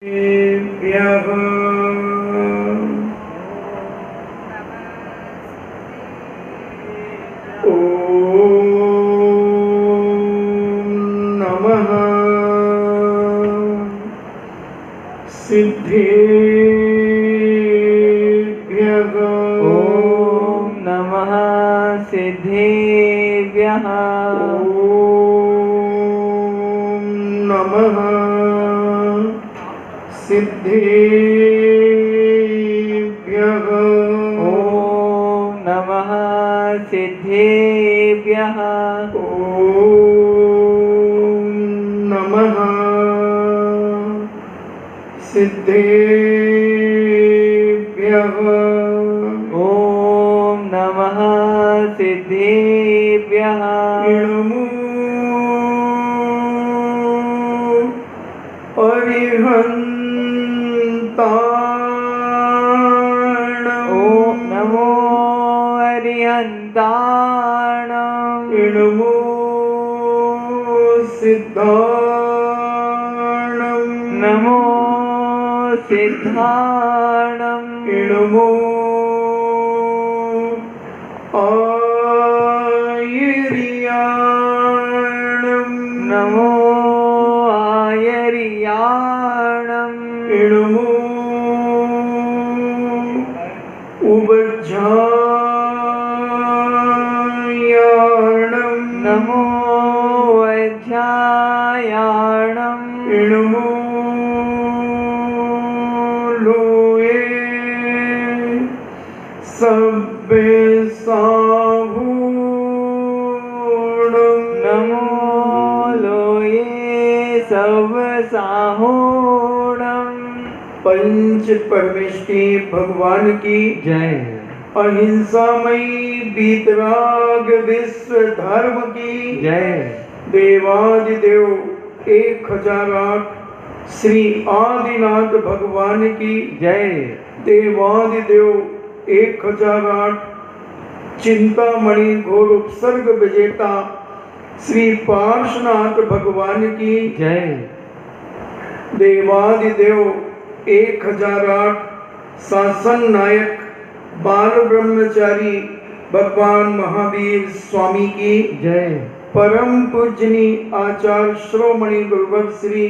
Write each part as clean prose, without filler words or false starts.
सिद्धेभ्यः ॐ नमः सिद्धेभ्यः ॐ नमः सिद्धेभ्यः ॐ नमः सिद्धेभ्यः ॐ नमः सिद्धेभ्यः ॐ नमः सिद्धेभ्यः ॐ नमः सिद्धेभ्यः इणमो अरिहन्ताणम् ॐ नमो अरिहन्ताणम् इणमो सिद्धाणम् नमो सिद्धाणम् इणमो आयर्याणम् नमो आयर्याणम् इणमो उवज्झायाणम् नमो वज्रायाणम् इणमो लोये सब्बे साहूणम् नमो लोये सवसाहूणम् पंच परमेष्टि भगवान की जय। अहिंसामयी वीतराग विश्व धर्म की जय। देवादिदेव 1008 श्री आदिनाथ भगवान की जय। देवादिदेव 1008 चिंतामणि घोर उपसर्ग विजेता श्री पार्श्वनाथ भगवान की जय। देवादिदेव 1008 शासन नायक बाल ब्रह्मचारी भगवान महावीर स्वामी की जय। परम पूजनी आचार्य श्रोमणि गुरुवर श्री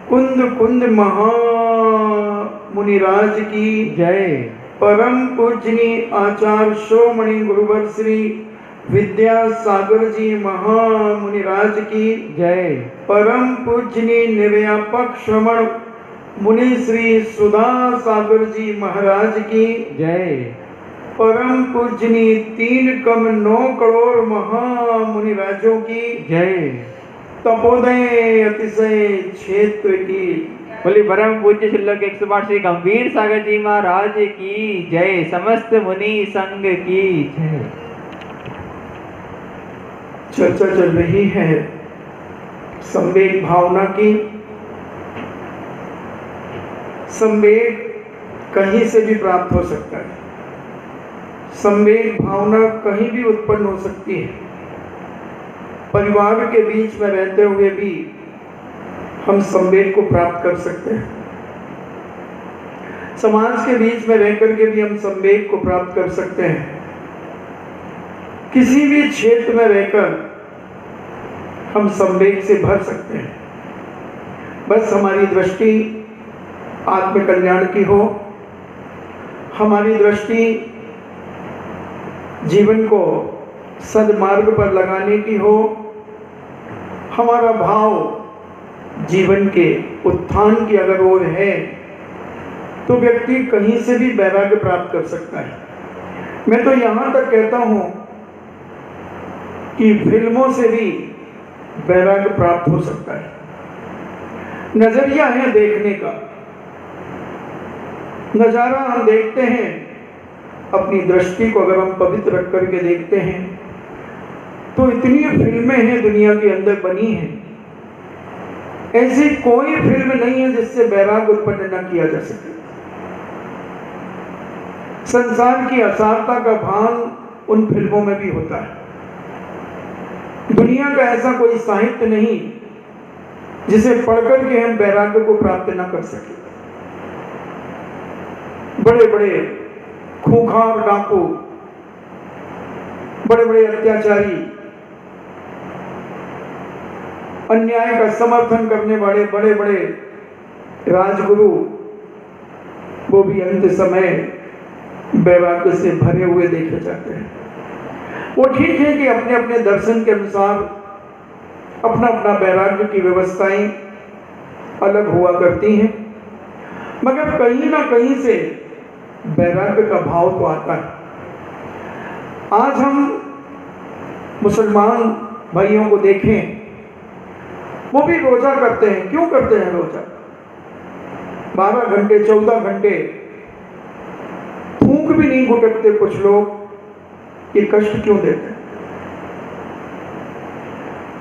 कुंद कुंद महामुनिराज की जय। परम पूजनी आचार्य श्रोमणि गुरुवर श्री विद्यासागर जी महामुनिराज की जय। परम पूजनी निर्व्यापक श्रवण मुनि श्री सुधा सागर जी महाराज की जय। परम पूजनी 3,9 करोड़ महामुनिराजों की जय। तपोदय अतिशय क्षेत्र की बोली परम पूज्य श्रीलोक 108 श्री गंभीर सागर जी महाराज की जय। समस्त मुनि संघ की जय। चर्चा चल रही है संवेग भावना की। संवेग कहीं से भी प्राप्त हो सकता है। संवेग भावना कहीं भी उत्पन्न हो सकती है। परिवार के बीच में रहते हुए भी हम संवेग को प्राप्त कर सकते हैं। समाज के बीच में रहकर के भी हम संवेग को प्राप्त कर सकते हैं। किसी भी क्षेत्र में रहकर हम संवेग से भर सकते हैं। बस हमारी दृष्टि आत्म कल्याण की हो, हमारी दृष्टि जीवन को सदमार्ग पर लगाने की हो, हमारा भाव जीवन के उत्थान की अगर ओर है तो व्यक्ति कहीं से भी वैराग्य प्राप्त कर सकता है। मैं तो यहाँ तक कहता हूँ कि फिल्मों से भी वैराग्य प्राप्त हो सकता है। नजरिया है देखने का। नजारा हम देखते हैं, अपनी दृष्टि को अगर हम पवित्र रख करके देखते हैं तो इतनी फिल्में हैं दुनिया के अंदर बनी हैं, ऐसी कोई फिल्म नहीं है जिससे वैराग्य उत्पन्न न किया जा सके। संसार की असारता का भान उन फिल्मों में भी होता है। दुनिया का ऐसा कोई साहित्य नहीं जिसे पढ़कर के हम वैराग्य को प्राप्त न कर सके। बड़े बड़े खूंखार डाकू, बड़े बड़े अत्याचारी, अन्याय का समर्थन करने वाले बड़े बड़े राजगुरु, वो भी अंत समय वैराग्य से भरे हुए देखे जाते हैं। वो ठीक है कि अपने अपने दर्शन के अनुसार अपना अपना वैराग्य की व्यवस्थाएं अलग हुआ करती हैं, मगर कहीं ना कहीं से वैराग्य का भाव तो आता है। आज हम मुसलमान भाइयों को देखें, वो भी रोजा करते हैं। क्यों करते हैं रोजा? 12 घंटे 14 घंटे थूक भी नहीं घुटकते कुछ लोग, ये कष्ट क्यों देते हैं?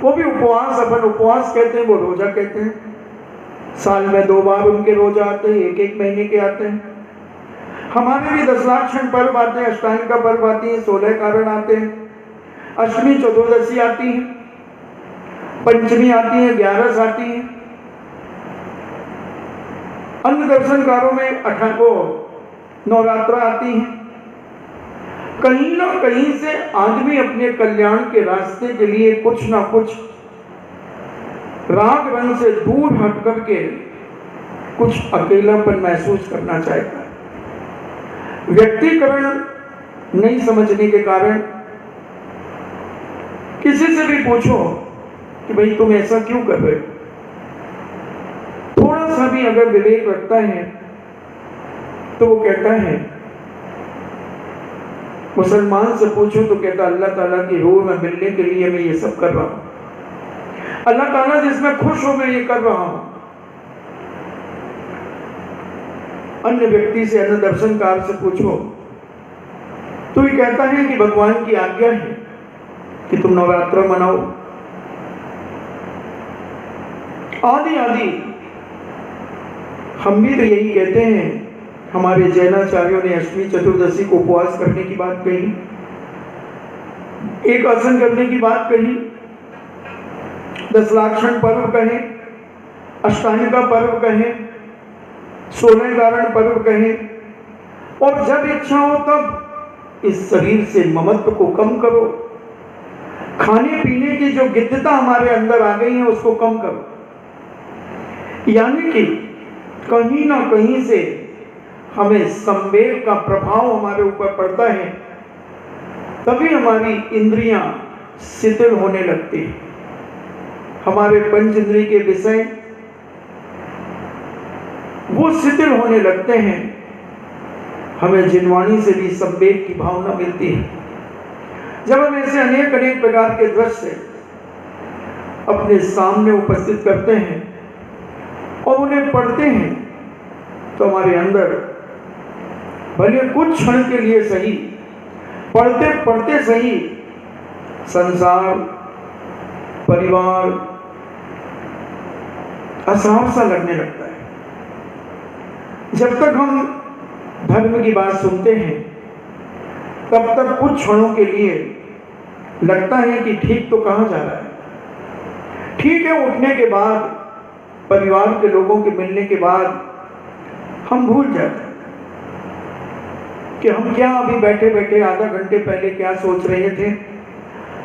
वो भी उपवास, अपन उपवास कहते हैं, वो रोजा कहते हैं। साल में 2 बार उनके रोजा आते हैं, 1-1 महीने के आते हैं। हमारे भी 10 लाक्षण पर्व आते हैं, अष्टांग का पर्व आती है, 16 कारण आते हैं, अष्टमी चतुर्दशी आती है, पंचमी आती है, 11 आती है। अन्य दर्शनकारों में 18 नवरात्रा आती है। कहीं ना कहीं से आदमी अपने कल्याण के रास्ते के लिए कुछ ना कुछ राग रंग से दूर हट करके कुछ अकेलापन महसूस करना चाहता है। व्यक्तिकरण नहीं समझने के कारण किसी से भी पूछो कि भाई तुम ऐसा क्यों कर रहे हो, थोड़ा सा भी अगर विवेक रखता है तो वो कहता है, मुसलमान से पूछो तो कहता अल्लाह ताला की रूह में मिलने के लिए मैं ये सब कर रहा हूं, अल्लाह ताला जिसमें खुश हो मैं ये कर रहा हूं। अन्य व्यक्ति से, अन्य दर्शनकार से पूछो तो ये कहता है कि भगवान की आज्ञा है कि तुम नवरात्र मनाओ, आदि आदि। हम भी तो यही कहते हैं। हमारे जैनाचार्यों ने अष्टमी चतुर्दशी को उपवास करने की बात कही, एक आसन करने की बात कही, 10 लाक्षण पर्व कहे, अष्टांग का पर्व कहे, 16 कारण पर्व कहे, और जब इच्छा हो तब इस शरीर से ममत्व को कम करो। खाने पीने की जो गिद्धता हमारे अंदर आ गई है उसको कम करो। यानी कि कहीं ना कहीं से हमें संवेग का प्रभाव हमारे ऊपर पड़ता है, तभी हमारी इंद्रियां शिथिल होने लगती हैं। हमारे पंच इंद्रिय के विषय वो शिथिल होने लगते हैं। हमें जिनवाणी से भी संवेग की भावना मिलती है। जब हम ऐसे अनेक अनेक प्रकार के दृश्य अपने सामने उपस्थित करते हैं और उन्हें पढ़ते हैं तो हमारे अंदर भले कुछ क्षण के लिए सही, पढ़ते पढ़ते सही, संसार, परिवार असार सा लगने लगता है। जब तक हम धर्म की बात सुनते हैं तब तक कुछ क्षणों के लिए लगता है कि ठीक तो कहा जा रहा है। ठीक है, उठने के बाद, परिवार के लोगों के मिलने के बाद हम भूल जाते हैं कि हम क्या अभी बैठे बैठे आधा घंटे पहले क्या सोच रहे थे,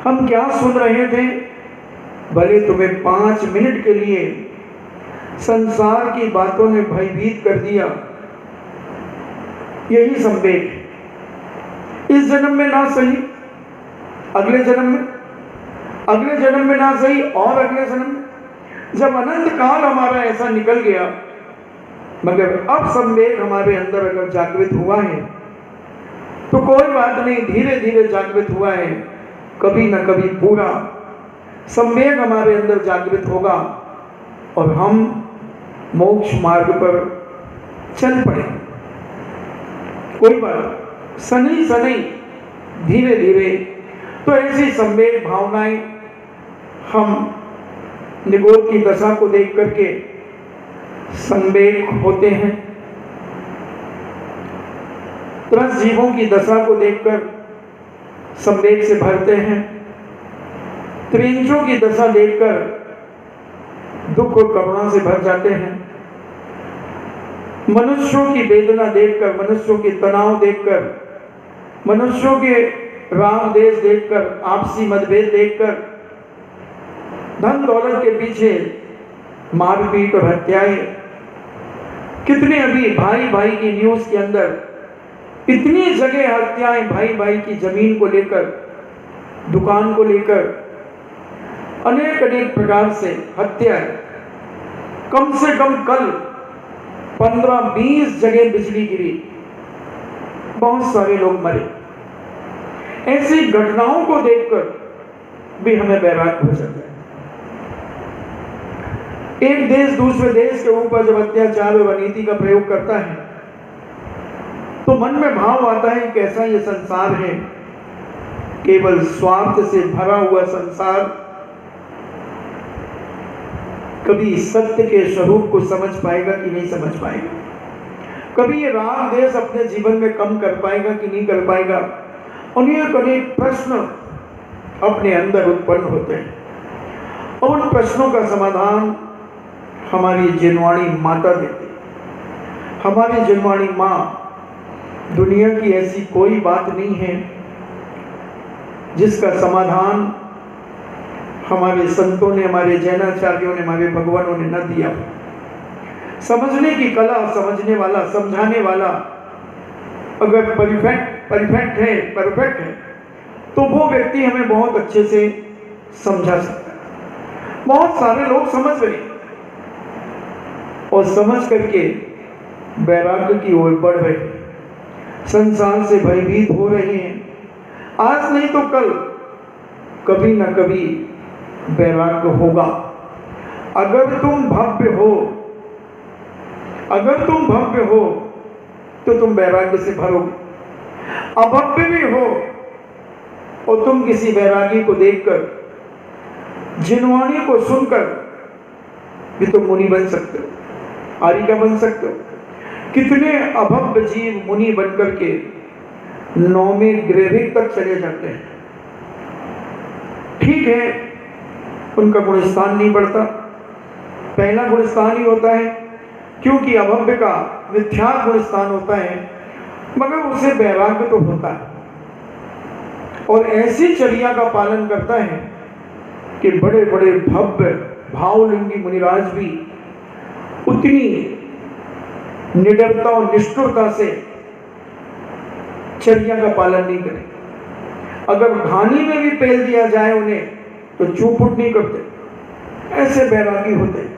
हम क्या सुन रहे थे। भले तुम्हें 5 मिनट के लिए संसार की बातों ने भयभीत कर दिया, यही संवेग है। इस जन्म में ना सही, अगले जन्म में, अगले जन्म में ना सही, और अगले जन्म में। जब अनंत काल हमारा ऐसा निकल गया, मगर अब संवेग हमारे अंदर अगर जागृत हुआ है तो कोई बात नहीं, धीरे धीरे जागृत हुआ है, कभी न कभी पूरा संवेग हमारे अंदर जागृत होगा और हम मोक्ष मार्ग पर चल पड़े। कोई बात सनई सनई, धीरे धीरे। तो ऐसी संवेग भावनाएं हम निगोद की दशा को देख करके संवेग होते हैं, त्रस्त जीवों की दशा को देखकर संवेग से भरते हैं, त्रिंचों की दशा देखकर दुख और करुणा से भर जाते हैं। मनुष्यों की वेदना देखकर, मनुष्यों के तनाव देखकर, मनुष्यों के राग देश देखकर, आपसी मतभेद देखकर, धन दौलत के पीछे मारपीट और हत्याएं, कितने अभी भाई भाई की न्यूज के अंदर इतनी जगह हत्याएं, भाई भाई की जमीन को लेकर, दुकान को लेकर, अनेक अनेक प्रकार से हत्याएं। कम से कम कल 15-20 जगह बिजली गिरी, बहुत सारे लोग मरे। ऐसी घटनाओं को देखकर भी हमें वैराग्य हो जाता है। एक देश दूसरे देश के ऊपर जब अत्याचार और अनीति का प्रयोग करता है तो मन में भाव आता है कैसा ये संसार है, केवल स्वार्थ से भरा हुआ संसार। कभी सत्य के स्वरूप को समझ पाएगा कि नहीं समझ पाएगा, कभी ये राग देश अपने जीवन में कम कर पाएगा कि नहीं कर पाएगा। अनेक अनेक प्रश्न अपने अंदर उत्पन्न होते हैं और उन प्रश्नों का समाधान हमारी जिनवाणी माता देती है। हमारी जिनवाणी माँ, दुनिया की ऐसी कोई बात नहीं है जिसका समाधान हमारे संतों ने, हमारे जैनाचार्यों ने, हमारे भगवानों ने न दिया। समझने की कला, समझने वाला, समझाने वाला अगर परफेक्ट है तो वो व्यक्ति हमें बहुत अच्छे से समझा सकता है। बहुत सारे लोग समझ रहे हैं और समझ करके वैराग्य की ओर बढ़ रहे हैं, संसार से भयभीत हो रहे हैं। आज नहीं तो कल कभी ना कभी वैराग्य होगा। अगर तुम भव्य हो तो तुम वैराग्य से भरोगे। अभव्य भी हो और तुम किसी वैरागी को देखकर, जिनवाणी को सुनकर भी तुम मुनि बन सकते हो, आरिका बन सकते हो। कितने अभव्य जीव मुनि बनकर के 9वें ग्रह तक चले जाते हैं। ठीक है, उनका गुणस्थान नहीं बढ़ता, पहला गुणस्थान ही होता है क्योंकि अभव्य का मिथ्या गुणस्थान होता है, मगर उसे वैराग्य तो होता है और ऐसी चर्या का पालन करता है कि बड़े बड़े भव्य भावलिंगी मुनिराज भी उतनी निडरता और निष्ठुरता से चर्या का पालन नहीं करें। अगर घानी में भी पेल दिया जाए उन्हें तो चूपुट नहीं करते। ऐसे बैरागी होते हैं,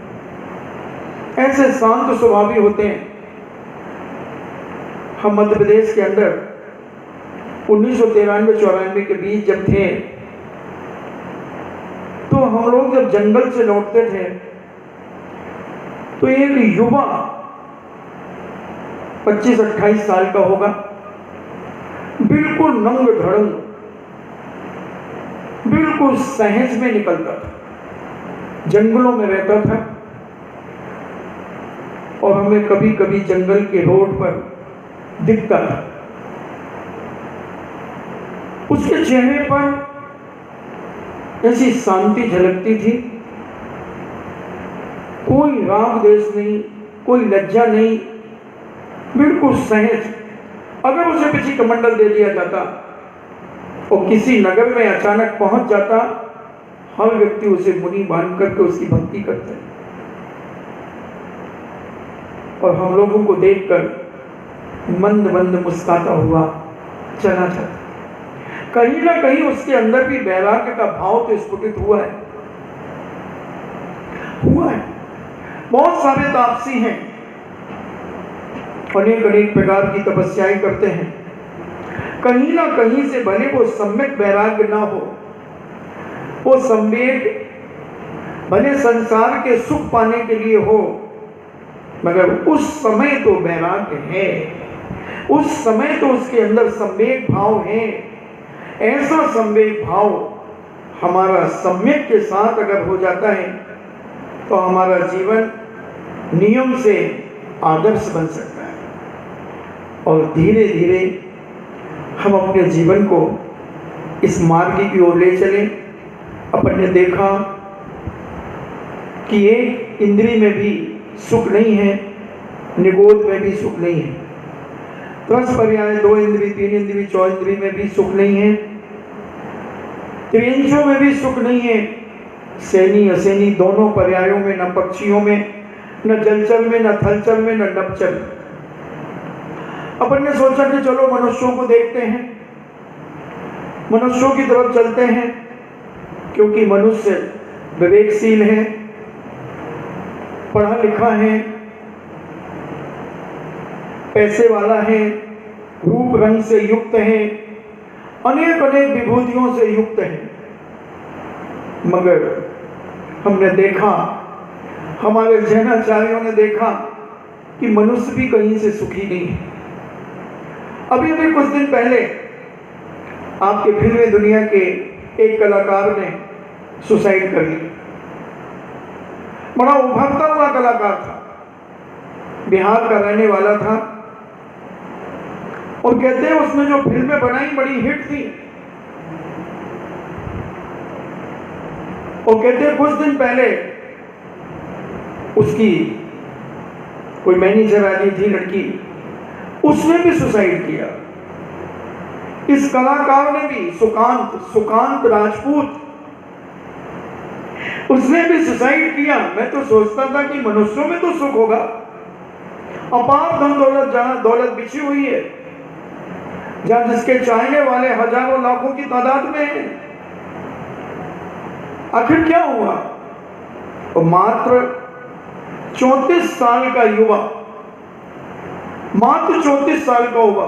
ऐसे शांत स्वभावी होते हैं। हम मध्य प्रदेश के अंदर 1993-94 के बीच जब थे तो हम लोग जब जंगल से लौटते थे तो एक युवा 25-28 साल का होगा, बिल्कुल नंग धड़ंग, बिल्कुल सहज में निकलता था, जंगलों में रहता था और हमें कभी कभी जंगल के रोड पर दिखता था। उसके चेहरे पर ऐसी शांति झलकती थी, कोई राग देश नहीं, कोई लज्जा नहीं, बिल्कुल सहज। अगर उसे किसी कमंडल दे दिया जाता और किसी नगर में अचानक पहुंच जाता, हर व्यक्ति उसे मुनि मान करके उसकी भक्ति करते और हम लोगों को देखकर मंद मंद मुस्कुराता हुआ चला जाता। कहीं ना कहीं उसके अंदर भी वैराग्य का भाव तो स्फुटित हुआ है। बहुत सारे तापसी हैं, अनेक अनेक प्रकार की तपस्याएं करते हैं, कहीं ना कहीं से भले वो सम्यक वैराग्य ना हो, वो संवेग भले संसार के सुख पाने के लिए हो, मगर उस समय तो वैराग्य है, उस समय तो उसके अंदर संवेग भाव है। ऐसा संवेग भाव हमारा सम्यक के साथ अगर हो जाता है तो हमारा जीवन नियम से आदर्श बन सकता है और धीरे धीरे हम अपने जीवन को इस मार्ग की ओर ले चलें। अपन ने देखा कि एक इंद्री में भी सुख नहीं है, निगोद में भी सुख नहीं है, त्रस पर्याय 2 इंद्री 3 इंद्री 4 इंद्री में भी सुख नहीं है, त्रियंशों में भी सुख नहीं है, सैनी असेनी दोनों पर्यायों में, न पक्षियों में, न जलचर में, न थलचर में, न नभचर। अपन ने सोचा कि चलो मनुष्यों को देखते हैं, मनुष्यों की तरफ चलते हैं, क्योंकि मनुष्य विवेकशील है, पढ़ा लिखा है, पैसे वाला है, रूप रंग से युक्त है, अनेक अनेक विभूतियों से युक्त है। मगर हमने देखा, हमारे जैनाचार्यों ने देखा कि मनुष्य भी कहीं से सुखी नहीं है। अभी कुछ दिन पहले आपके फिल्मी दुनिया के एक कलाकार ने सुसाइड कर ली। बड़ा उभरता हुआ कलाकार था, बिहार का रहने वाला था, और कहते हैं उसने जो फिल्में बनाई बड़ी हिट थी। और कहते हैं कुछ दिन पहले उसकी कोई मैनेजर आ गई थी लड़की, उसने भी सुसाइड किया। इस कलाकार ने भी, सुकांत राजपूत, उसने भी सुसाइड किया। मैं तो सोचता था कि मनुष्यों में तो सुख होगा, अपार धन दौलत, जहां दौलत बिछी हुई है, जहां जिसके चाहने वाले हजारों लाखों की तादाद में है, आखिर क्या हुआ? और मात्र 34 साल का युवा, मात्र 34 साल का युवा,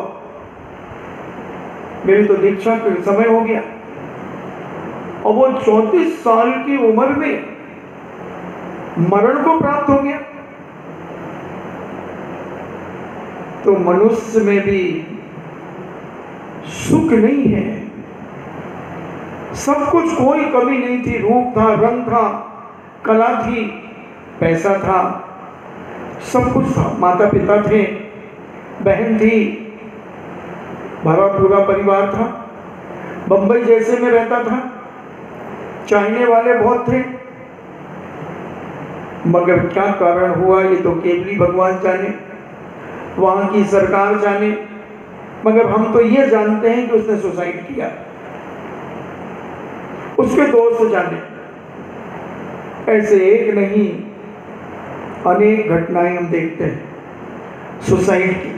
मेरी तो दीक्षा का समय हो गया, और वो 34 साल की उम्र में मरण को प्राप्त हो गया। तो मनुष्य में भी सुख नहीं है। सब कुछ, कोई कमी नहीं थी, रूप था, रंग था, कला थी, पैसा था, सब कुछ था, माता पिता थे, बहन थी, भरा पूरा परिवार था, बंबई जैसे में रहता था, चाहने वाले बहुत थे। मगर क्या कारण हुआ ये तो केवल भगवान जाने, वहां की सरकार जाने। मगर हम तो ये जानते हैं कि उसने सुसाइड किया, उसके दोस्त जाने। ऐसे एक नहीं अनेक घटनाएं हम देखते हैं सुसाइड की,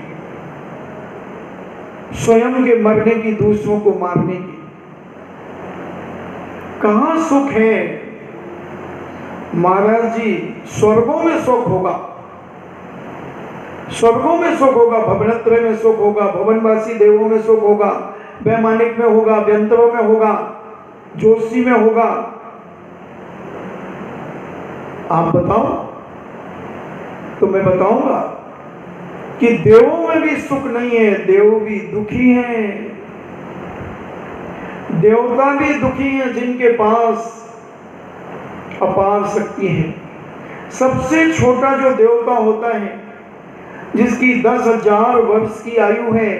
स्वयं के मरने की, दूसरों को मारने की। कहां सुख है महाराज जी? स्वर्गों में सुख होगा, स्वर्गों में सुख होगा, भवनत्रय में सुख होगा, भवनवासी देवों में सुख होगा, वैमानिक में होगा, व्यंतरों में होगा, जोशी में होगा। आप बताओ तो मैं बताऊंगा कि देवों में भी सुख नहीं है, देव भी दुखी हैं, देवता भी दुखी हैं, जिनके पास अपार शक्ति है। सबसे छोटा जो देवता होता है, जिसकी 10,000 वर्ष की आयु है,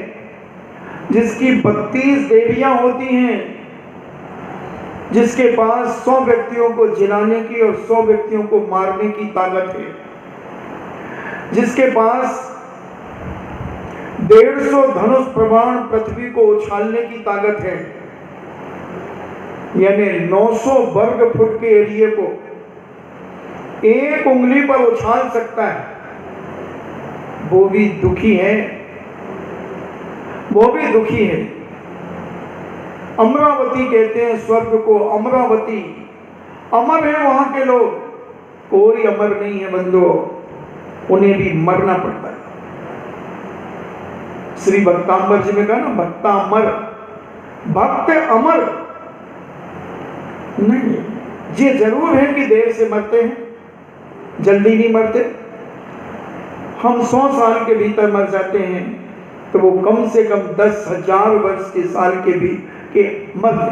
जिसकी 32 देवियां होती हैं, जिसके पास 100 व्यक्तियों को जिलाने की और 100 व्यक्तियों को मारने की ताकत है, जिसके पास 150 धनुष प्रमाण पृथ्वी को उछालने की ताकत है, यानी 900 वर्ग फुट के एरिया को एक उंगली पर उछाल सकता है, वो भी दुखी है, वो भी दुखी है। अमरावती कहते हैं स्वर्ग को, अमरावती, अमर है वहां के लोग, कोई अमर नहीं है बंदो, उन्हें भी मरना पड़ता है। श्री भक्तांबर जी में कहा ना, भक्ता अमर, भक्त अमर नहीं। ये जरूर है कि देर से मरते हैं, जल्दी नहीं मरते। हम 100 साल के भीतर मर जाते हैं, तो वो कम से कम 10,000 वर्ष के साल के भी के मरते,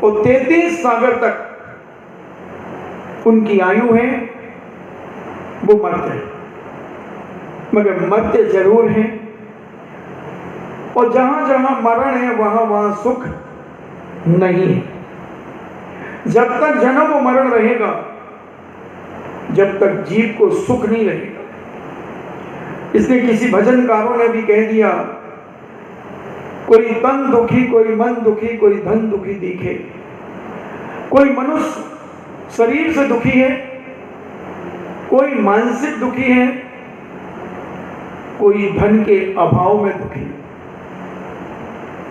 और 33 सागर तक उनकी आयु है, वो मरते हैं। मगर मरते जरूर हैं, और जहां जहां मरण है वहां वहां सुख नहीं है। जब तक जन्म और मरण रहेगा, जब तक जीव को सुख नहीं लगेगा। इसलिए किसी भजनकारों ने भी कह दिया, कोई तन दुखी, कोई मन दुखी, कोई धन दुखी दिखे। कोई मनुष्य शरीर से दुखी है, कोई मानसिक दुखी है, कोई धन के अभाव में दुखी है,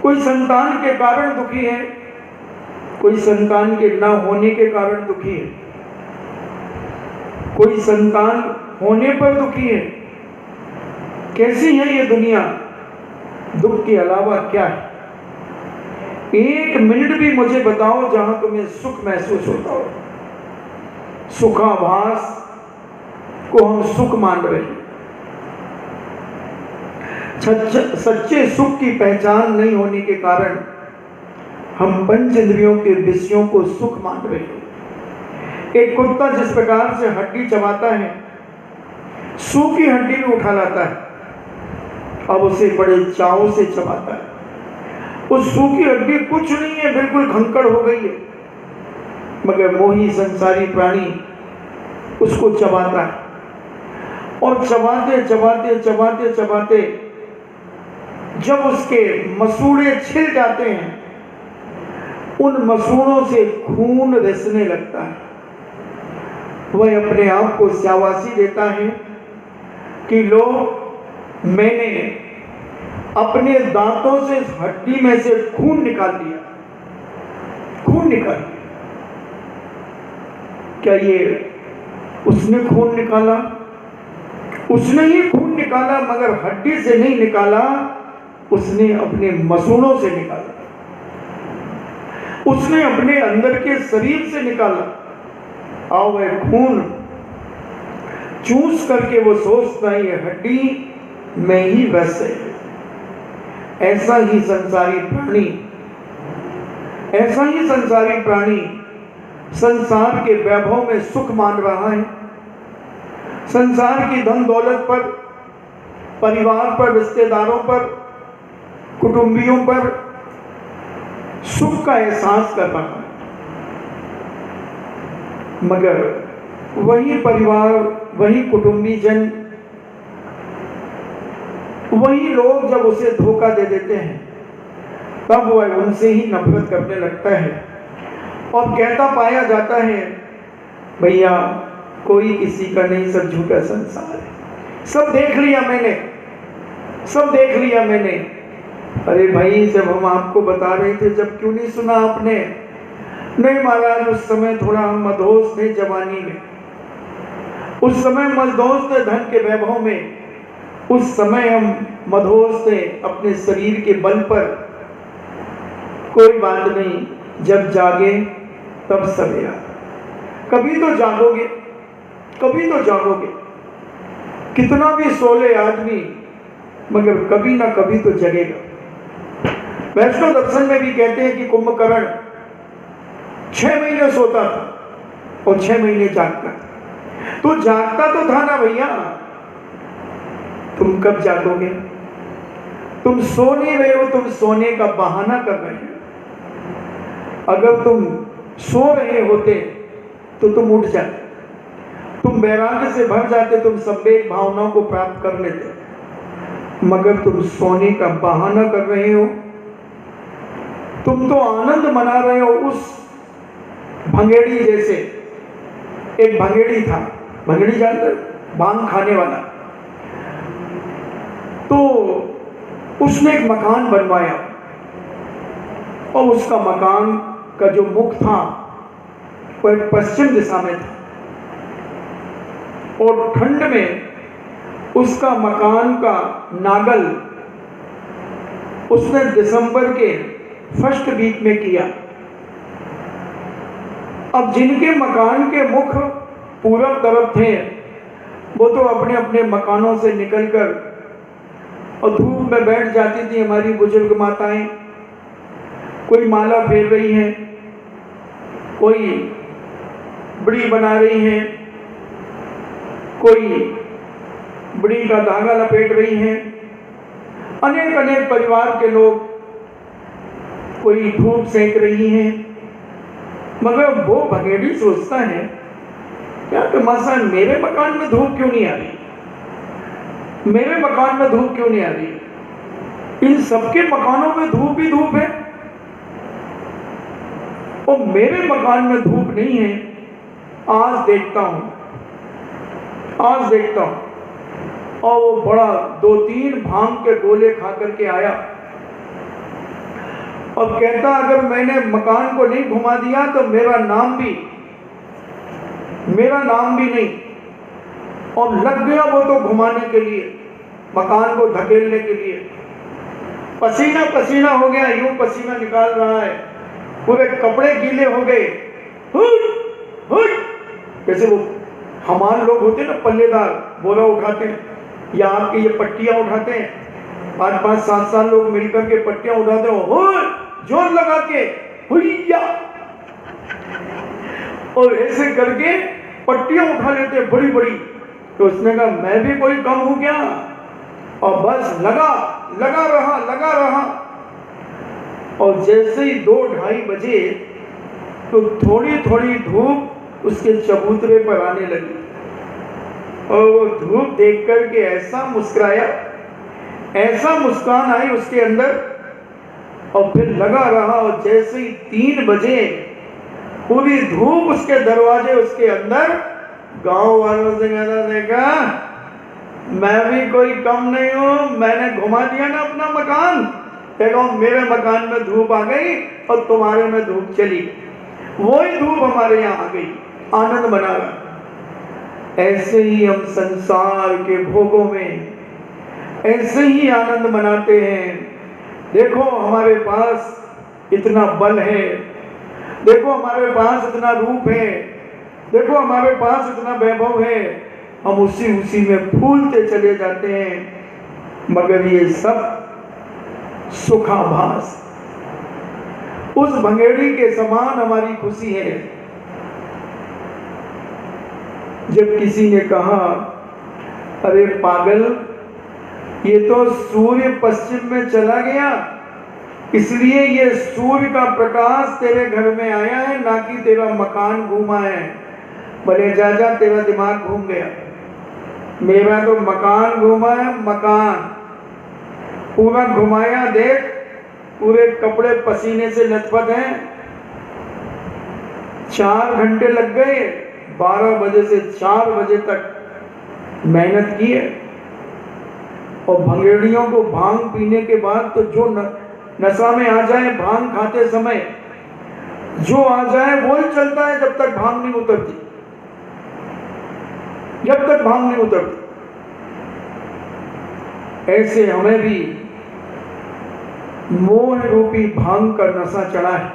कोई संतान के कारण दुखी है, कोई संतान के न होने के कारण दुखी है, कोई संतान होने पर दुखी है। कैसी है ये दुनिया? दुख के अलावा क्या है? एक मिनट भी मुझे बताओ जहां तुम्हें सुख महसूस होता हो। सुखाभास को हम सुख मान रहे हैं। सच्चे सुख की पहचान नहीं होने के कारण हम पंच इंद्रियों के विषयों को सुख मान रहे हैं। एक कुत्ता जिस प्रकार से हड्डी चबाता है, सूखी हड्डी भी उठा लाता है, अब उसे बड़े चाव से चबाता है। उस सूखी हड्डी कुछ नहीं है, बिल्कुल खंकड़ हो गई है, मगर मोही संसारी प्राणी उसको चबाता है। और चबाते चबाते चबाते चबाते जब उसके मसूड़े छिल जाते हैं, उन मसूड़ों से खून रिसने लगता है। वह अपने आप को शाबाशी देता है कि लो, मैंने अपने दांतों से हड्डी में से खून निकाल दिया, खून निकाल दिया। क्या ये उसने खून निकाला? उसने ही खून निकाला, मगर हड्डी से नहीं निकाला, उसने अपने मसूड़ों से निकाला, उसने अपने अंदर के शरीर से निकाला। और वह खून चूस करके वो सोचता है ये हड्डी में ही बस है। ऐसा ही संसारी प्राणी, ऐसा ही संसारी प्राणी संसार के वैभव में सुख मान रहा है। संसार की धन दौलत पर, परिवार पर, रिश्तेदारों पर, कुटुंबियों पर सुख का एहसास कर रहा है। मगर वही परिवार, वही कुटुंबी जन, वही लोग जब उसे धोखा दे देते हैं, तब वह उनसे ही नफरत करने लगता है और कहता पाया जाता है, भैया कोई किसी का नहीं, सब झूठा संसार है, सब देख लिया मैंने, सब देख लिया मैंने। अरे भाई, जब हम आपको बता रहे थे, जब क्यों नहीं सुना आपने? नहीं महाराज, उस समय थोड़ा हम मदहोश थे जवानी में, उस समय मदहोश थे धन के वैभव में, उस समय हम मदहोश थे अपने शरीर के बल पर। कोई बात नहीं, जब जागे तब सवेरा। कभी तो जागोगे, कभी तो जागोगे। कितना भी सोले आदमी, मगर कभी ना कभी तो जगेगा। वैष्णव दर्शन में भी कहते हैं कि कुंभकर्ण 6 महीने सोता था और 6 महीने जागता था। तो जागता तो था ना भैया, तुम कब जागोगे? तुम सो नहीं रहे हो, तुम सोने का बहाना कर रहे हो। अगर तुम सो रहे होते तो तुम उठ जाते, तुम वैराग्य से भर जाते, तुम संवेग भावनाओं को प्राप्त कर लेते। मगर तुम सोने का बहाना कर रहे हो। तुम तो आनंद मना रहे हो उस भंगेड़ी जैसे। एक भंगेड़ी था, भंगेड़ी जानते, भांग खाने वाला। तो उसने एक मकान बनवाया और उसका मकान का जो मुख था वह एक पश्चिम दिशा में था, और ठंड में उसका मकान का नागल उसने दिसंबर के फर्स्ट वीक में किया। अब जिनके मकान के मुख पूरब तरफ थे, वो तो अपने अपने मकानों से निकलकर और धूप में बैठ जाती थी हमारी बुजुर्ग माताएं। कोई माला फेर रही हैं, कोई बड़ी बना रही हैं, कोई बड़ी का धागा लपेट रही हैं। अनेक अनेक परिवार के लोग, कोई धूप सेक रही हैं। मगर वो भंगेड़ी सोचता है क्या कि मासा मेरे मकान में धूप क्यों नहीं आ रही, मेरे मकान में धूप क्यों नहीं आ रही? इन सबके मकानों में धूप ही धूप है और मेरे मकान में धूप नहीं है। आज देखता हूं और वो बड़ा 2-3 भांग के गोले खा करके आया और कहता अगर मैंने मकान को नहीं घुमा दिया तो मेरा नाम भी नहीं। और लग गया वो तो घुमाने के लिए, मकान को धकेलने के लिए। पसीना पसीना हो गया, यूं पसीना निकाल रहा है, पूरे कपड़े गीले हो गए। जैसे वो हमारे लोग होते हैं ना, पल्लेदार बोरा उठाते हैं या आपके ये पट्टियां उठाते हैं, 5-5, 7-7 लोग मिलकर के पट्टियां उठाते हो, जोर लगा के हुइया, और ऐसे करके पट्टियां उठा लेते हैं बड़ी बड़ी। तो उसने कहा मैं भी कोई कम हूं क्या? और बस लगा रहा। और जैसे ही 2-2:30 बजे तो थोड़ी थोड़ी धूप उसके चबूतरे पर आने लगी और वो धूप देख करके ऐसा मुस्कुराया, ऐसा मुस्कान आई उसके अंदर, और फिर लगा रहा। और जैसे ही 3 बजे पूरी धूप उसके दरवाजे उसके अंदर, गांव वालों से कहना देखा मैं भी कोई कम नहीं हूं, मैंने घुमा दिया ना अपना मकान। देखो मेरे मकान में धूप आ गई और तुम्हारे में धूप चली, वही धूप हमारे यहाँ आ गई, आनंद बना रहा। ऐसे ही हम संसार के भोगों में ऐसे ही आनंद मनाते हैं। देखो हमारे पास इतना बल है, देखो हमारे पास इतना रूप है, देखो हमारे पास इतना वैभव है, हम उसी में फूलते चले जाते हैं। मगर ये सब सुखाभास, उस भंगेड़ी के समान हमारी खुशी है। जब किसी ने कहा अरे पागल, ये तो सूर्य पश्चिम में चला गया, इसलिए ये सूर्य का प्रकाश तेरे घर में आया है, ना कि तेरा मकान घूमा है। बोले जा तेरा दिमाग घूम गया, मेरा तो मकान घूमा है, मकान पूरा घुमाया। देख पूरे कपड़े पसीने से लथपथ हैं। 4 घंटे लग गए, 12 बजे से 4 बजे तक मेहनत की है। और भंगेड़ियों को भांग पीने के बाद तो जो नशा में आ जाए, भांग खाते समय जो आ जाए वो ही चलता है जब तक भांग नहीं उतरती, जब तक भांग नहीं उतरती। ऐसे हमें भी मोह रूपी भांग का नशा चढ़ा है,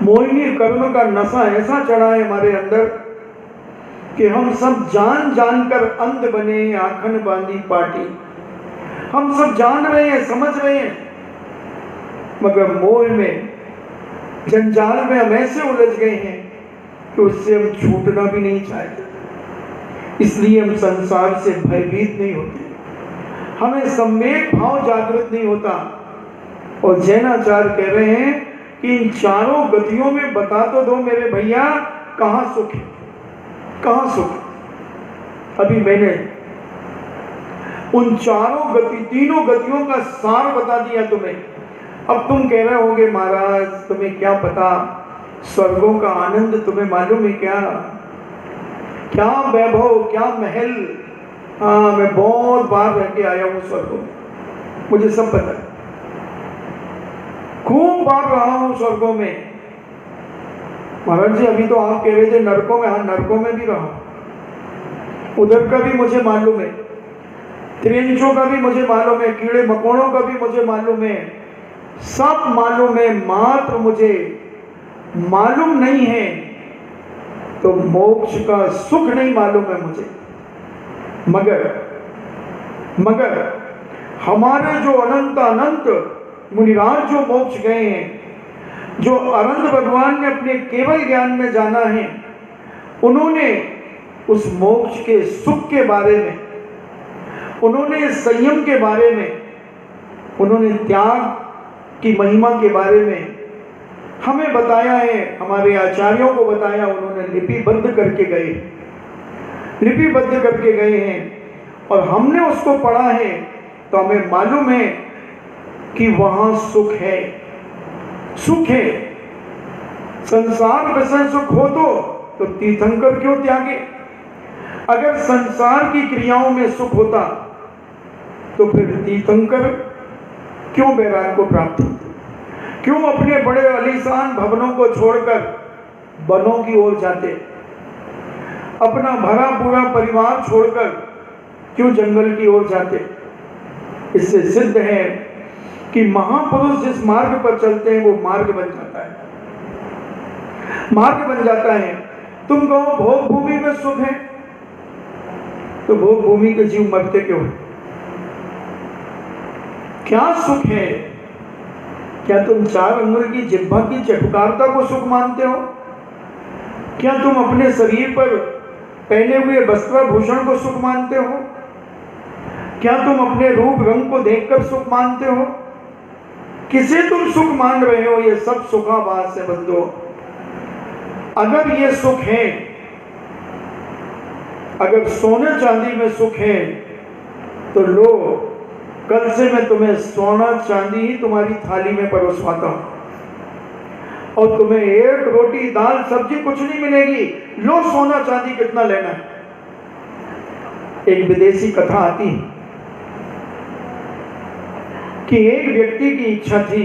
मोहिनी कर्म का नशा ऐसा चढ़ा है हमारे अंदर कि हम सब जान कर अंध बने, आंखन बांधी पाटी। हम सब जान रहे हैं, समझ रहे हैं, मगर मोह में, जंजाल में हम ऐसे उलझ गए हैं कि उससे हम छूटना भी नहीं चाहते। इसलिए हम संसार से भयभीत नहीं होते, हमें सम्यक भाव जागृत नहीं होता। और जैनाचार्य कह रहे हैं कि इन चारों गतियों में बता तो दो मेरे भैया, कहाँ सुख है, कहाँ सुख। अभी मैंने उन तीनों गतियों का सार बता दिया तुम्हें। अब तुम कह रहे होगे महाराज तुम्हें क्या पता, स्वर्गों का आनंद तुम्हें मालूम है क्या, क्या वैभव, क्या महल। हाँ, मैं बहुत बार रह के आया हूँ स्वर्गों में, मुझे सब पता है, खूब बार रहा हूँ स्वर्गों में। महाराज जी अभी तो आप कह रहे थे नरकों में, हाँ नरकों में भी रहा, उधर का भी मुझे मालूम है, त्रिंचों का भी मुझे मालूम है, कीड़े मकोड़ों का भी मुझे मालूम है, सब मालूम है। मात्र मुझे मालूम नहीं है तो मोक्ष का सुख नहीं मालूम है मुझे। मगर हमारे जो अनंत मुनिराज जो मोक्ष गए हैं, जो अनंत भगवान ने अपने केवल ज्ञान में जाना है, उन्होंने उस मोक्ष के सुख के बारे में, उन्होंने संयम के बारे में, उन्होंने त्याग की महिमा के बारे में हमें बताया है, हमारे आचार्यों को बताया, उन्होंने लिपिबद्ध करके गए, लिपिबद्ध करके गए हैं और हमने उसको पढ़ा है, तो हमें मालूम है कि वहां सुख है, सुख है। संसार विषय सुख हो तो तीर्थंकर क्यों त्यागे? अगर संसार की क्रियाओं में सुख होता तो फिर तीर्थंकर क्यों वैराग को प्राप्त होते? क्यों अपने बड़े आलीशान भवनों को छोड़कर वनों की ओर जाते? अपना भरा पूरा परिवार छोड़कर क्यों जंगल की ओर जाते? इससे सिद्ध है कि महापुरुष जिस मार्ग पर चलते हैं वो मार्ग बन जाता है, मार्ग बन जाता है। तुम कहो भोग भूमि में सुख है, तो भोग भूमि के जीव मरते क्यों हैं? क्या सुख है? क्या तुम 4 अंगुल की जिह्वा की चटकारता को सुख मानते हो? क्या तुम अपने शरीर पर पहने हुए वस्त्रभूषण को सुख मानते हो? क्या तुम अपने रूप रंग को देखकर सुख मानते हो? किसे तुम सुख मान रहे हो? ये सब सुखाभास है बंधुओं। अगर ये सुख है, अगर सोने चांदी में सुख है, तो लो, कल से मैं तुम्हें सोना चांदी ही तुम्हारी थाली में परोसवाता हूं और तुम्हें 1 रोटी दाल सब्जी कुछ नहीं मिलेगी। लो, सोना चांदी कितना लेना है। एक विदेशी कथा आती है कि एक व्यक्ति की इच्छा थी,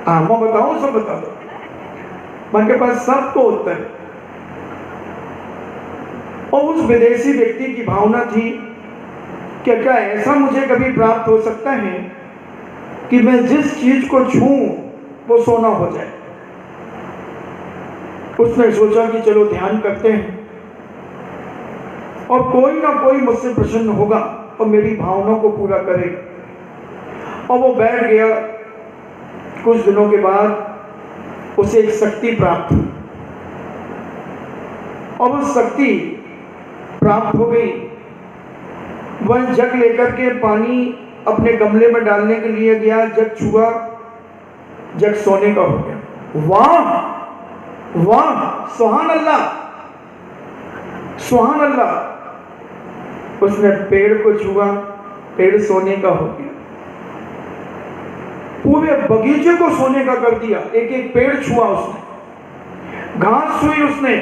हाँ मैं बताऊं, सब बता दो, मन के पास सबको उत्तर है। और उस विदेशी व्यक्ति की भावना थी कि क्या ऐसा मुझे कभी प्राप्त हो सकता है कि मैं जिस चीज को छूं वो सोना हो जाए। उसने सोचा कि चलो ध्यान करते हैं और कोई ना कोई मुझसे प्रसन्न होगा और मेरी भावनाओं को पूरा करेगा। और वो बैठ गया। कुछ दिनों के बाद उसे एक शक्ति प्राप्त हुई और उस शक्ति प्राप्त हो गई। वह जग लेकर के पानी अपने गमले में डालने के लिए गया। जग छुआ, जग सोने का हो गया। वाह वाह, सुभान अल्लाह, सुभान अल्लाह। उसने पेड़ को छुआ, पेड़ सोने का हो गया। पूरे बगीचे को सोने का कर दिया। एक एक पेड़ छुआ उसने, घास छुई उसने,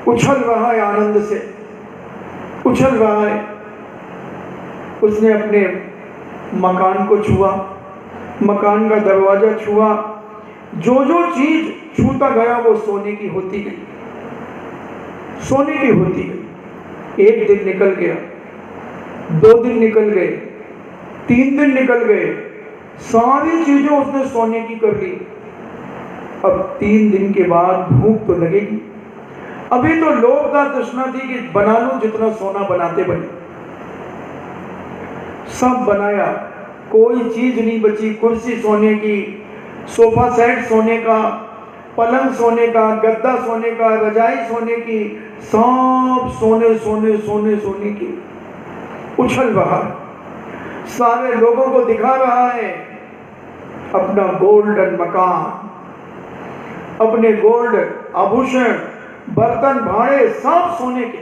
उछल रहा है आनंद से, उछल रहा है। उसने अपने मकान को छुआ, मकान का दरवाजा छुआ। जो जो चीज छूता गया वो सोने की होती गई, सोने की होती गई। 1 दिन निकल गया, 2 दिन निकल गए, 3 दिन निकल गए। सारी चीजें उसने सोने की कर ली। अब 3 दिन के बाद भूख तो लगेगी। अभी तो लोभ का तृष्णा थी कि बना लूं जितना सोना बनाते बने। सब बनाया, कोई चीज नहीं बची। कुर्सी सोने की, सोफा सेट सोने का, पलंग सोने का, गद्दा सोने का, रजाई सोने की, सब सोने सोने सोने सोने की। उछल रहा, सारे लोगों को दिखा रहा है अपना गोल्डन मकान, अपने गोल्ड आभूषण, बर्तन भाड़े सब सोने के।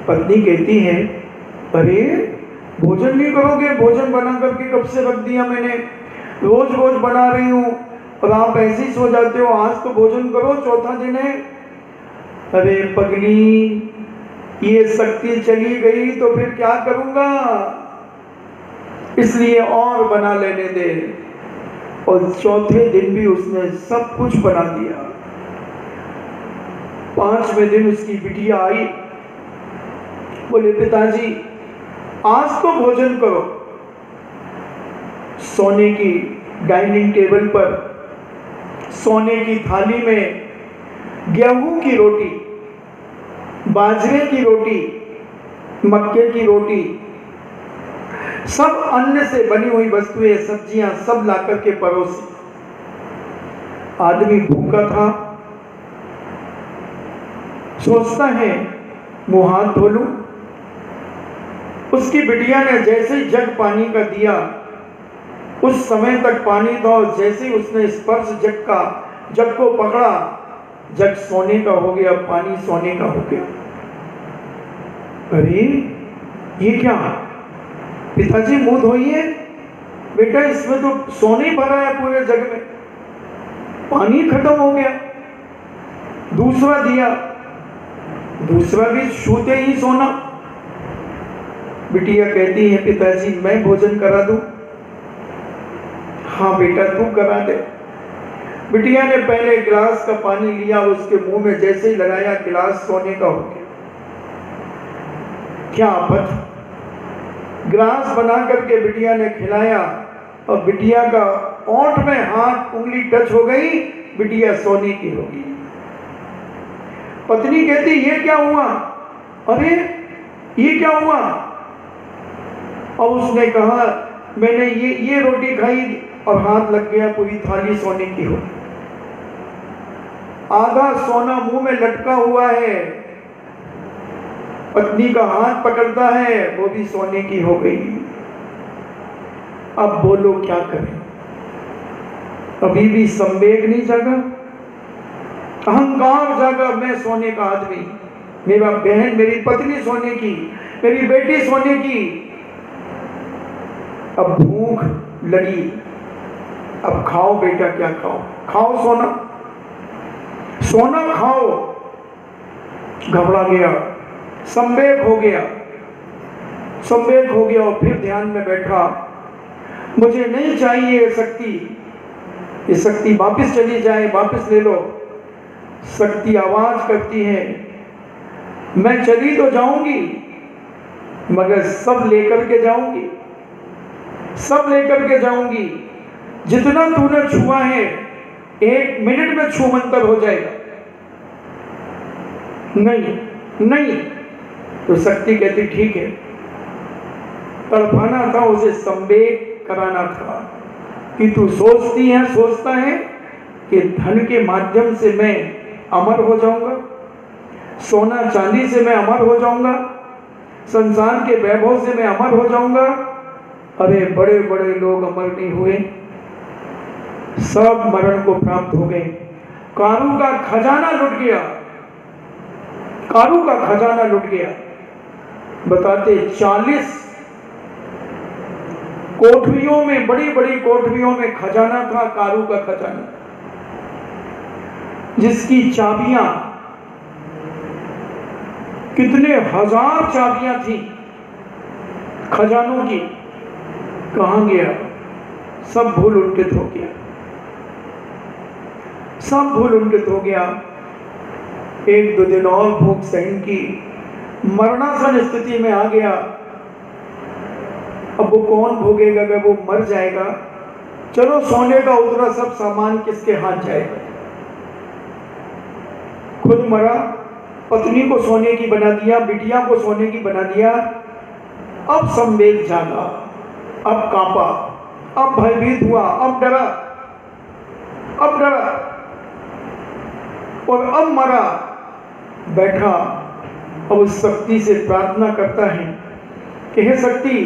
पत्नी कहती है, अरे भोजन नहीं करोगे? भोजन बना करके कब से रख दिया मैंने, रोज रोज बना रही हूं और आप ऐसे ही सो जाते हो। आज तो भोजन करो, चौथा दिन है। अरे पगली, ये शक्ति चली गई तो फिर क्या करूंगा, इसलिए और बना लेने दे। और चौथे दिन भी उसने सब कुछ बना दिया। 5वें दिन उसकी बिटिया आई, बोले पिताजी आज तो भोजन करो। सोने की डाइनिंग टेबल पर, सोने की थाली में गेहूं की रोटी, बाजरे की रोटी, मक्के की रोटी, सब अन्न से बनी हुई वस्तुएं, सब्जियां सब ला करके परोसी। आदमी भूखा था, सोचता है मुंह हाथ धो लूं। उसकी बिटिया ने जैसे ही जग पानी का दिया, उस समय तक पानी था, और जैसे ही उसने स्पर्श जग को पकड़ा, जग सोने का हो गया, पानी सोने का हो गया। अरे ये क्या? पिताजी मुंह धोइए, बेटा इसमें तो सोने भरा है पूरे जग में, पानी खत्म हो गया। दूसरा दिया, दूसरा भी छूते ही सोना। बिटिया कहती है पिताजी मैं भोजन करा दूं? हाँ बेटा तू करा दे। बिटिया ने पहले गिलास का पानी लिया, उसके मुंह में जैसे ही लगाया, गिलास सोने का हो गया। क्या आफत! गिलास बना करके बिटिया ने खिलाया, और बिटिया का ओंठ में हाथ उंगली टच हो गई, बिटिया सोने की हो गई। पत्नी कहती ये क्या हुआ? अरे ये क्या हुआ? और उसने कहा मैंने ये रोटी खाई और हाथ लग गया, पूरी थाली सोने की हो। आधा सोना मुंह में लटका हुआ है, पत्नी का हाथ पकड़ता है, वो भी सोने की हो गई। अब बोलो क्या करें? अभी भी संवेग नहीं जागा, अहंकार जागा। मैं सोने का आदमी, मेरा बहन, मेरी पत्नी सोने की, मेरी बेटी सोने की। अब भूख लगी, अब खाओ बेटा, क्या खाओ? खाओ सोना, सोना खाओ। घबरा गया, संवेग हो गया, संवेग हो गया, और फिर ध्यान में बैठा, मुझे नहीं चाहिए ये शक्ति, ये शक्ति वापस चली जाए, वापस ले लो। शक्ति आवाज करती है मैं चली तो जाऊंगी, मगर सब लेकर के जाऊंगी, सब लेकर के जाऊंगी। जितना तूने छुआ है 1 मिनट में छूमंतर हो जाएगा। नहीं नहीं, तो शक्ति कहती ठीक है। तड़पाना था, उसे संवेग कराना था कि तू सोचता है कि धन के माध्यम से मैं अमर हो जाऊंगा, सोना चांदी से मैं अमर हो जाऊंगा, संसार के वैभव से मैं अमर हो जाऊंगा। अरे बड़े बड़े लोग अमर नहीं हुए, सब मरण को प्राप्त हो गए। कारू का खजाना लुट गया, कारू का खजाना लुट गया। बताते 40 कोठरियों में, बड़ी बड़ी कोठरियों में खजाना था, कारू का खजाना, जिसकी चाबियां, कितने हजार चाबियां थी खजानों की, कहां गया? सब भूल उल्टित हो गया, सब भूल उल्टित हो गया। 1-2 दिन और भूख सहन की, मरणासन स्थिति में आ गया। अब वो कौन भोगेगा? अगर वो मर जाएगा, चलो सोने का उतरा सब सामान किसके हाथ जाएगा? खुद मरा, पत्नी को सोने की बना दिया, बिटिया को सोने की बना दिया। अब संवेग जागा, अब कांपा, अब भयभीत हुआ, अब डरा, अब डरा, और अब मरा। बैठा, अब उस शक्ति से प्रार्थना करता है कि हे शक्ति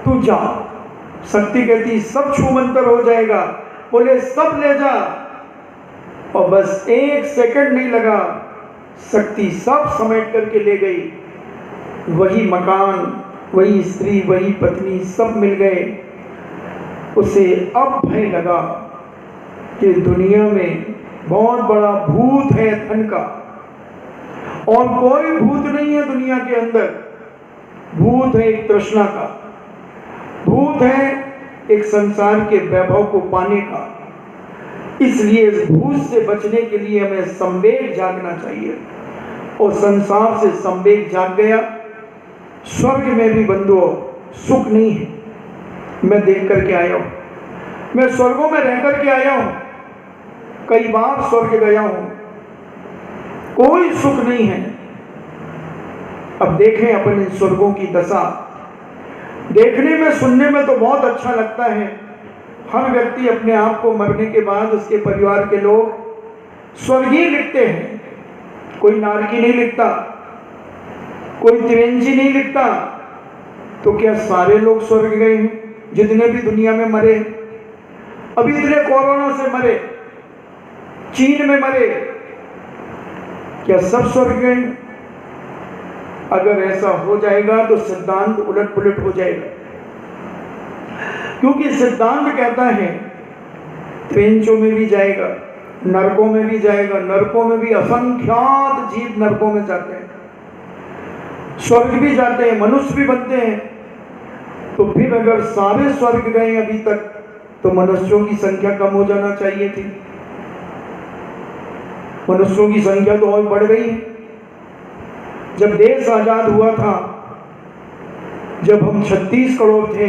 तू जा। शक्ति कहती सब छूमंतर हो जाएगा। बोले सब ले जा, और बस 1 सेकंड नहीं लगा, शक्ति सब समेट करके ले गई। वही मकान, वही स्त्री, वही पत्नी, सब मिल गए। उसे अब भय लगा कि दुनिया में बहुत बड़ा भूत है धन का, और कोई भूत नहीं है दुनिया के अंदर। भूत है एक तृष्णा का, भूत है एक संसार के वैभव को पाने का। इसलिए इस भूत से बचने के लिए हमें संवेग जागना चाहिए, और संसार से संवेग जाग गया। स्वर्ग में भी बंधुओं सुख नहीं है। मैं देख करके आया हूं, मैं स्वर्गों में रह करके आया हूं, कई बार स्वर्ग गया हूं, कोई सुख नहीं है। अब देखें अपने स्वर्गों की दशा। देखने में, सुनने में तो बहुत अच्छा लगता है। हर व्यक्ति अपने आप को मरने के बाद उसके परिवार के लोग स्वर्गीय लिखते हैं। कोई नारकी नहीं लिखता, कोई त्रिवेंजी नहीं लिखता, तो क्या सारे लोग स्वर्ग गए हैं? जितने भी दुनिया में मरे, अभी इतने कोरोना से मरे, चीन में मरे, क्या सब स्वर्ग गए? अगर ऐसा हो जाएगा तो सिद्धांत उलट पुलट हो जाएगा, क्योंकि सिद्धांत कहता है त्रेंचों में भी जाएगा, नरकों में भी जाएगा, नरकों में भी असंख्यात जीव नरकों में जाते हैं, स्वर्ग भी जाते हैं, मनुष्य भी बनते हैं। तो फिर अगर सारे स्वर्ग गए अभी तक, तो मनुष्यों की संख्या कम हो जाना चाहिए थी। मनुष्यों की संख्या तो और बढ़ गई है। जब देश आजाद हुआ था, जब हम 36 करोड़ थे,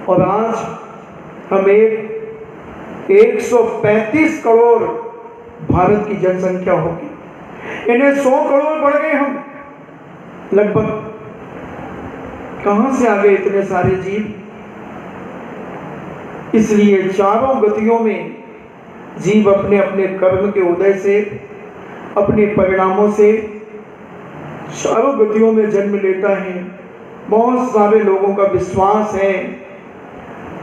और आज हम 135 करोड़ भारत की जनसंख्या होगी, इन्हें 100 करोड़ बढ़ गए हम लगभग। कहां से आ गए इतने सारे जीव? इसलिए चारों गतियों में जीव अपने अपने कर्म के उदय से, अपने परिणामों से चारों गतियों में जन्म लेता है। बहुत सारे लोगों का विश्वास है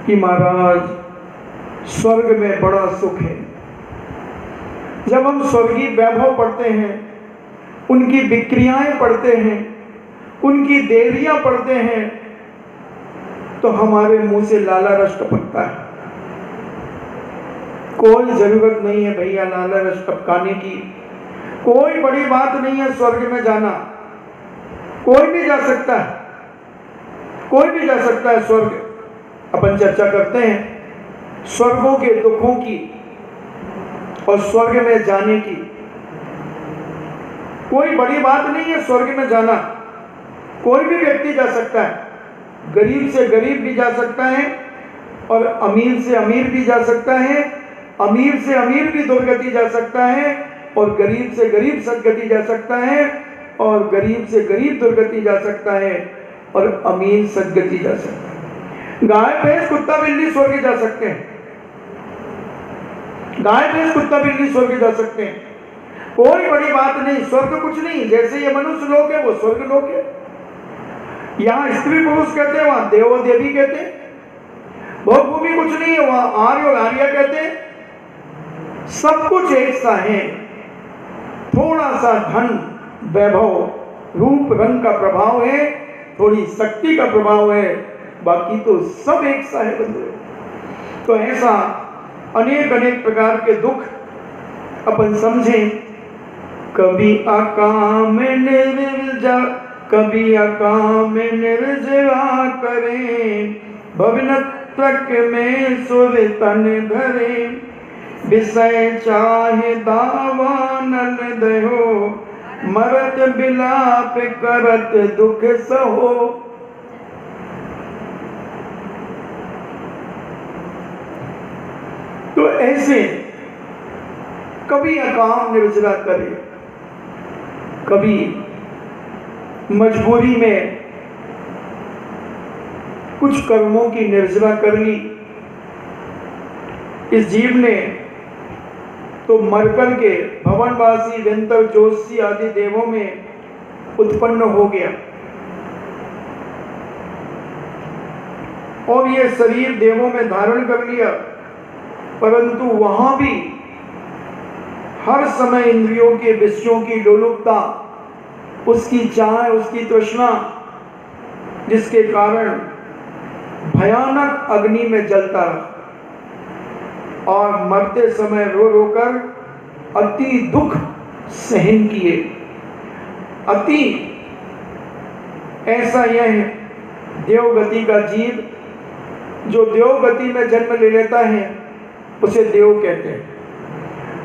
कि महाराज स्वर्ग में बड़ा सुख है। जब हम स्वर्गीय वैभव पढ़ते हैं, उनकी विक्रियाएं पढ़ते हैं, उनकी देवियां पढ़ते हैं, तो हमारे मुंह से लाला रस टपकता है। कोई जरूरत नहीं है भैया लाला रस टपकाने की, कोई बड़ी बात नहीं है स्वर्ग में जाना, कोई भी जा सकता है, कोई भी जा सकता है स्वर्ग। अपन चर्चा करते हैं स्वर्गों के दुखों की और स्वर्ग में जाने की। कोई बड़ी बात नहीं है स्वर्ग में जाना, कोई भी व्यक्ति जा सकता है, गरीब से गरीब भी जा सकता है और अमीर से अमीर भी जा सकता है, अमीर से अमीर भी दुर्गति जा सकता है, और गरीब से गरीब सदगति जा सकता है, और गरीब से गरीब दुर्गति जा सकता है, और अमीर सदगति जा सकता है। गाय भैंस कुत्ता बिल्ली स्वर्ग जा सकते हैं, गाय भैंस कुत्ता बिल्ली स्वर्ग जा सकते हैं, कोई बड़ी बात नहीं। स्वर्ग कुछ नहीं, जैसे ये मनुष्य लोग है वो स्वर्ग लोग है। यहाँ स्त्री पुरुष कहते हैं, वहां देव देवी कहते हैं। भोगभूमि कुछ नहीं है, वहां आर्य और आर्या कहते हैं। सब कुछ एक सा है, थोड़ा सा धन वैभव रूप रंग का प्रभाव है, थोड़ी शक्ति का प्रभाव है, बाकी तो सब एक सा है बंधु। तो ऐसा अनेक अनेक प्रकार के दुख अपन समझें। कभी अकाम निर्जा, कभी अकाम निर्जरा करें, भवनत्रक में सुर तन धरे, विषय चाहे दावानन दहो, मरत बिलाप करत दुख सहो। तो ऐसे कभी अकाम निर्जरा करे, कभी मजबूरी में कुछ कर्मों की निर्जरा कर ली। इस जीव ने तो मरकर के भवनवासी व्यंतर जोशी आदि देवों में उत्पन्न हो गया, और ये शरीर देवों में धारण कर लिया, परंतु वहां भी हर समय इंद्रियों के विषयों की लोलुपता, उसकी चाह, उसकी तृष्णा, जिसके कारण भयानक अग्नि में जलता रहा, और मरते समय रो रो कर अति दुख सहन किए। अति ऐसा यह है देवगति का जीव, जो देवगति में जन्म ले लेता है उसे देव कहते हैं,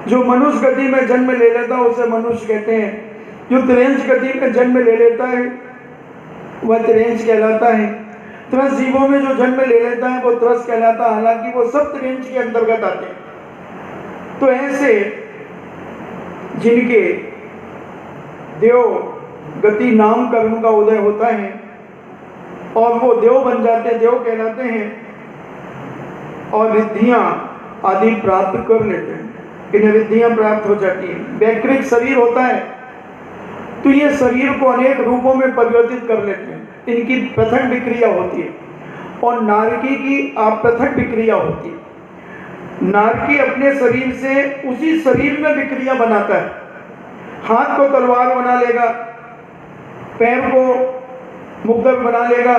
जो मनुष्य गति में जन्म ले लेता है उसे मनुष्य कहते हैं, जो त्रेंच गति में जन्म ले लेता है वह त्रेंच कहलाता है, त्रस जीवों में जो जन्म ले लेता है वो त्रस कहलाता है, हालांकि वो सब त्रेंच के अंतर्गत आते हैं। तो ऐसे जिनके देव गति नाम कर्म का उदय होता है और वो देव बन जाते, देव कहलाते हैं, और रिद्धियां आदि प्राप्त कर लेते हैं, इन्हें रिद्धियां प्राप्त हो जाती है। वैकृत शरीर होता है तो ये शरीर को अनेक रूपों में परिवर्तित कर लेते हैं। इनकी पृथक विक्रिया होती है और नारकी की अपृथक विक्रिया होती है। नारकी अपने शरीर से उसी शरीर में विक्रिया बनाता है, हाथ को तलवार बना लेगा, पैर को मुक्तक बना लेगा,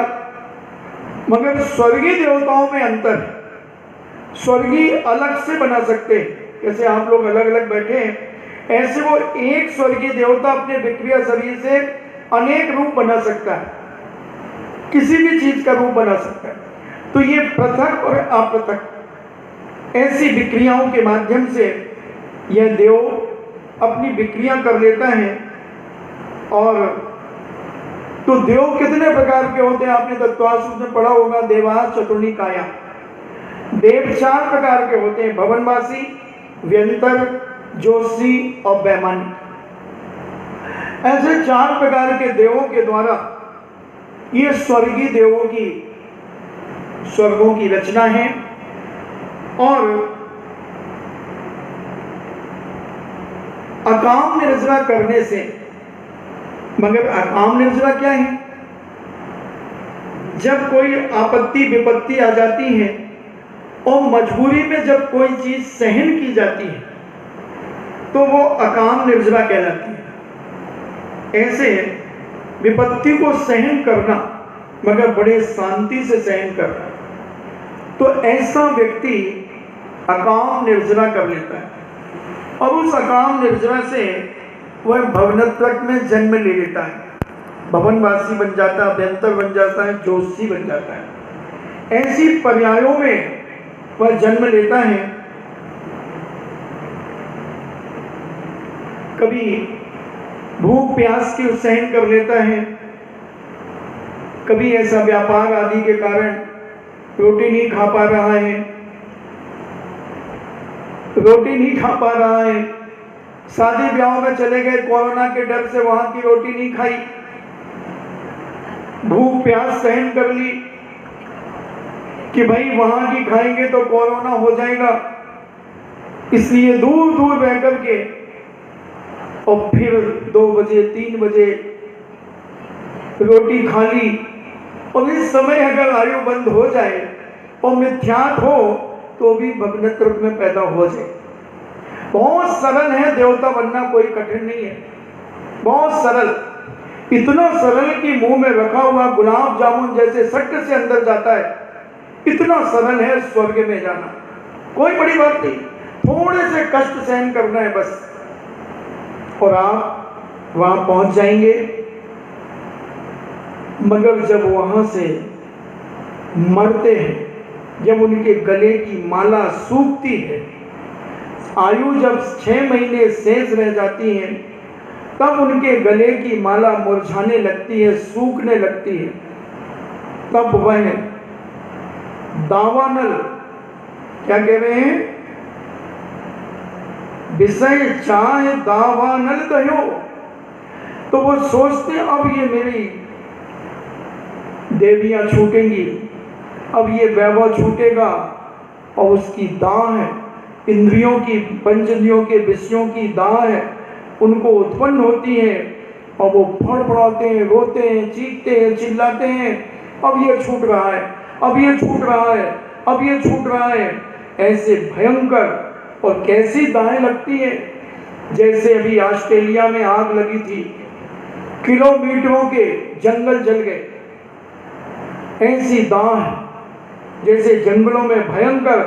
मगर स्वर्गीय देवताओं में अंतर है। स्वर्गीय अलग से बना सकते हैं, जैसे आप लोग अलग अलग बैठे हैं, ऐसे वो एक स्वर्गीय देवता अपने विक्रिया शरीर से अनेक रूप बना सकता है, किसी भी चीज का रूप बना सकता है। तो ये पृथक और अपृथक ऐसी विक्रियाओं के माध्यम से यह देव अपनी विक्रिया कर लेता है। और तो देव कितने प्रकार के होते हैं, आपने तत्वासूत्र में पढ़ा होगा, देवास चतुर्णी काया। देव 4 प्रकार के होते हैं, भवनवासी, व्यंतर, जोशी और बैमानी। ऐसे 4 प्रकार के देवों के द्वारा ये स्वर्गीय देवों की स्वर्गों की रचना है। और अकाम निर्जरा करने से, मगर अकाम निर्जरा क्या है? जब कोई आपत्ति विपत्ति आ जाती है और मजबूरी में जब कोई चीज सहन की जाती है तो वो अकाम निर्जरा कहलाती है। ऐसे विपत्ति को सहन करना, मगर बड़े शांति से सहन करना, तो ऐसा व्यक्ति अकाम निर्जरा कर लेता है। और उस अकाम निर्जरा से वह भवनत्रक में जन्म ले लेता है, भवनवासी बन जाता है, व्यंतर बन जाता है, जोशी बन जाता है। ऐसी पर्यायों में वह जन्म लेता है। कभी भूख प्यास की सहन कर लेता है, कभी ऐसा व्यापार आदि के कारण रोटी नहीं खा पा रहा है, शादी ब्याह में चले गए, कोरोना के डर से वहां की रोटी नहीं खाई, भूख प्यास सहन कर ली कि भाई वहां की खाएंगे तो कोरोना हो जाएगा, इसलिए दूर दूर रह करके, और फिर 2 बजे 3 बजे रोटी खा ली। और इस समय अगर आयु बंद हो जाए और मिथ्यात हो तो भी भवनत्रक में पैदा हो जाए। बहुत सरल है देवता बनना, कोई कठिन नहीं है, बहुत सरल, इतना सरल कि मुंह में रखा हुआ गुलाब जामुन जैसे सट से अंदर जाता है, इतना सरल है स्वर्ग में जाना, कोई बड़ी बात नहीं, थोड़े से कष्ट सहन करना है बस, और आप वहां पहुंच जाएंगे। मगर जब वहां से मरते हैं, जब उनके गले की माला सूखती है, आयु जब 6 महीने शेष रह जाती है, तब उनके गले की माला मुरझाने लगती है, सूखने लगती है, तब वह दावानल, क्या कह रहे हैं, विषय चाहे दावानल दयो, तो वो सोचते अब ये मेरी देवियां छूटेंगी, अब ये वैभव छूटेगा, और उसकी दाह है, इंद्रियों की, पंचेंद्रियों के विषयों की दाह है, उनको उत्पन्न होती है, और वो फड़फड़ाते हैं, रोते हैं, चीखते हैं, चिल्लाते हैं, अब ये छूट रहा है, अब ये छूट रहा है, अब ये छूट रहा है। ऐसे भयंकर और कैसी दाहें लगती है, जैसे अभी ऑस्ट्रेलिया में आग लगी थी, किलोमीटरों के जंगल जल गए, ऐसी दाह जैसे जंगलों में भयंकर।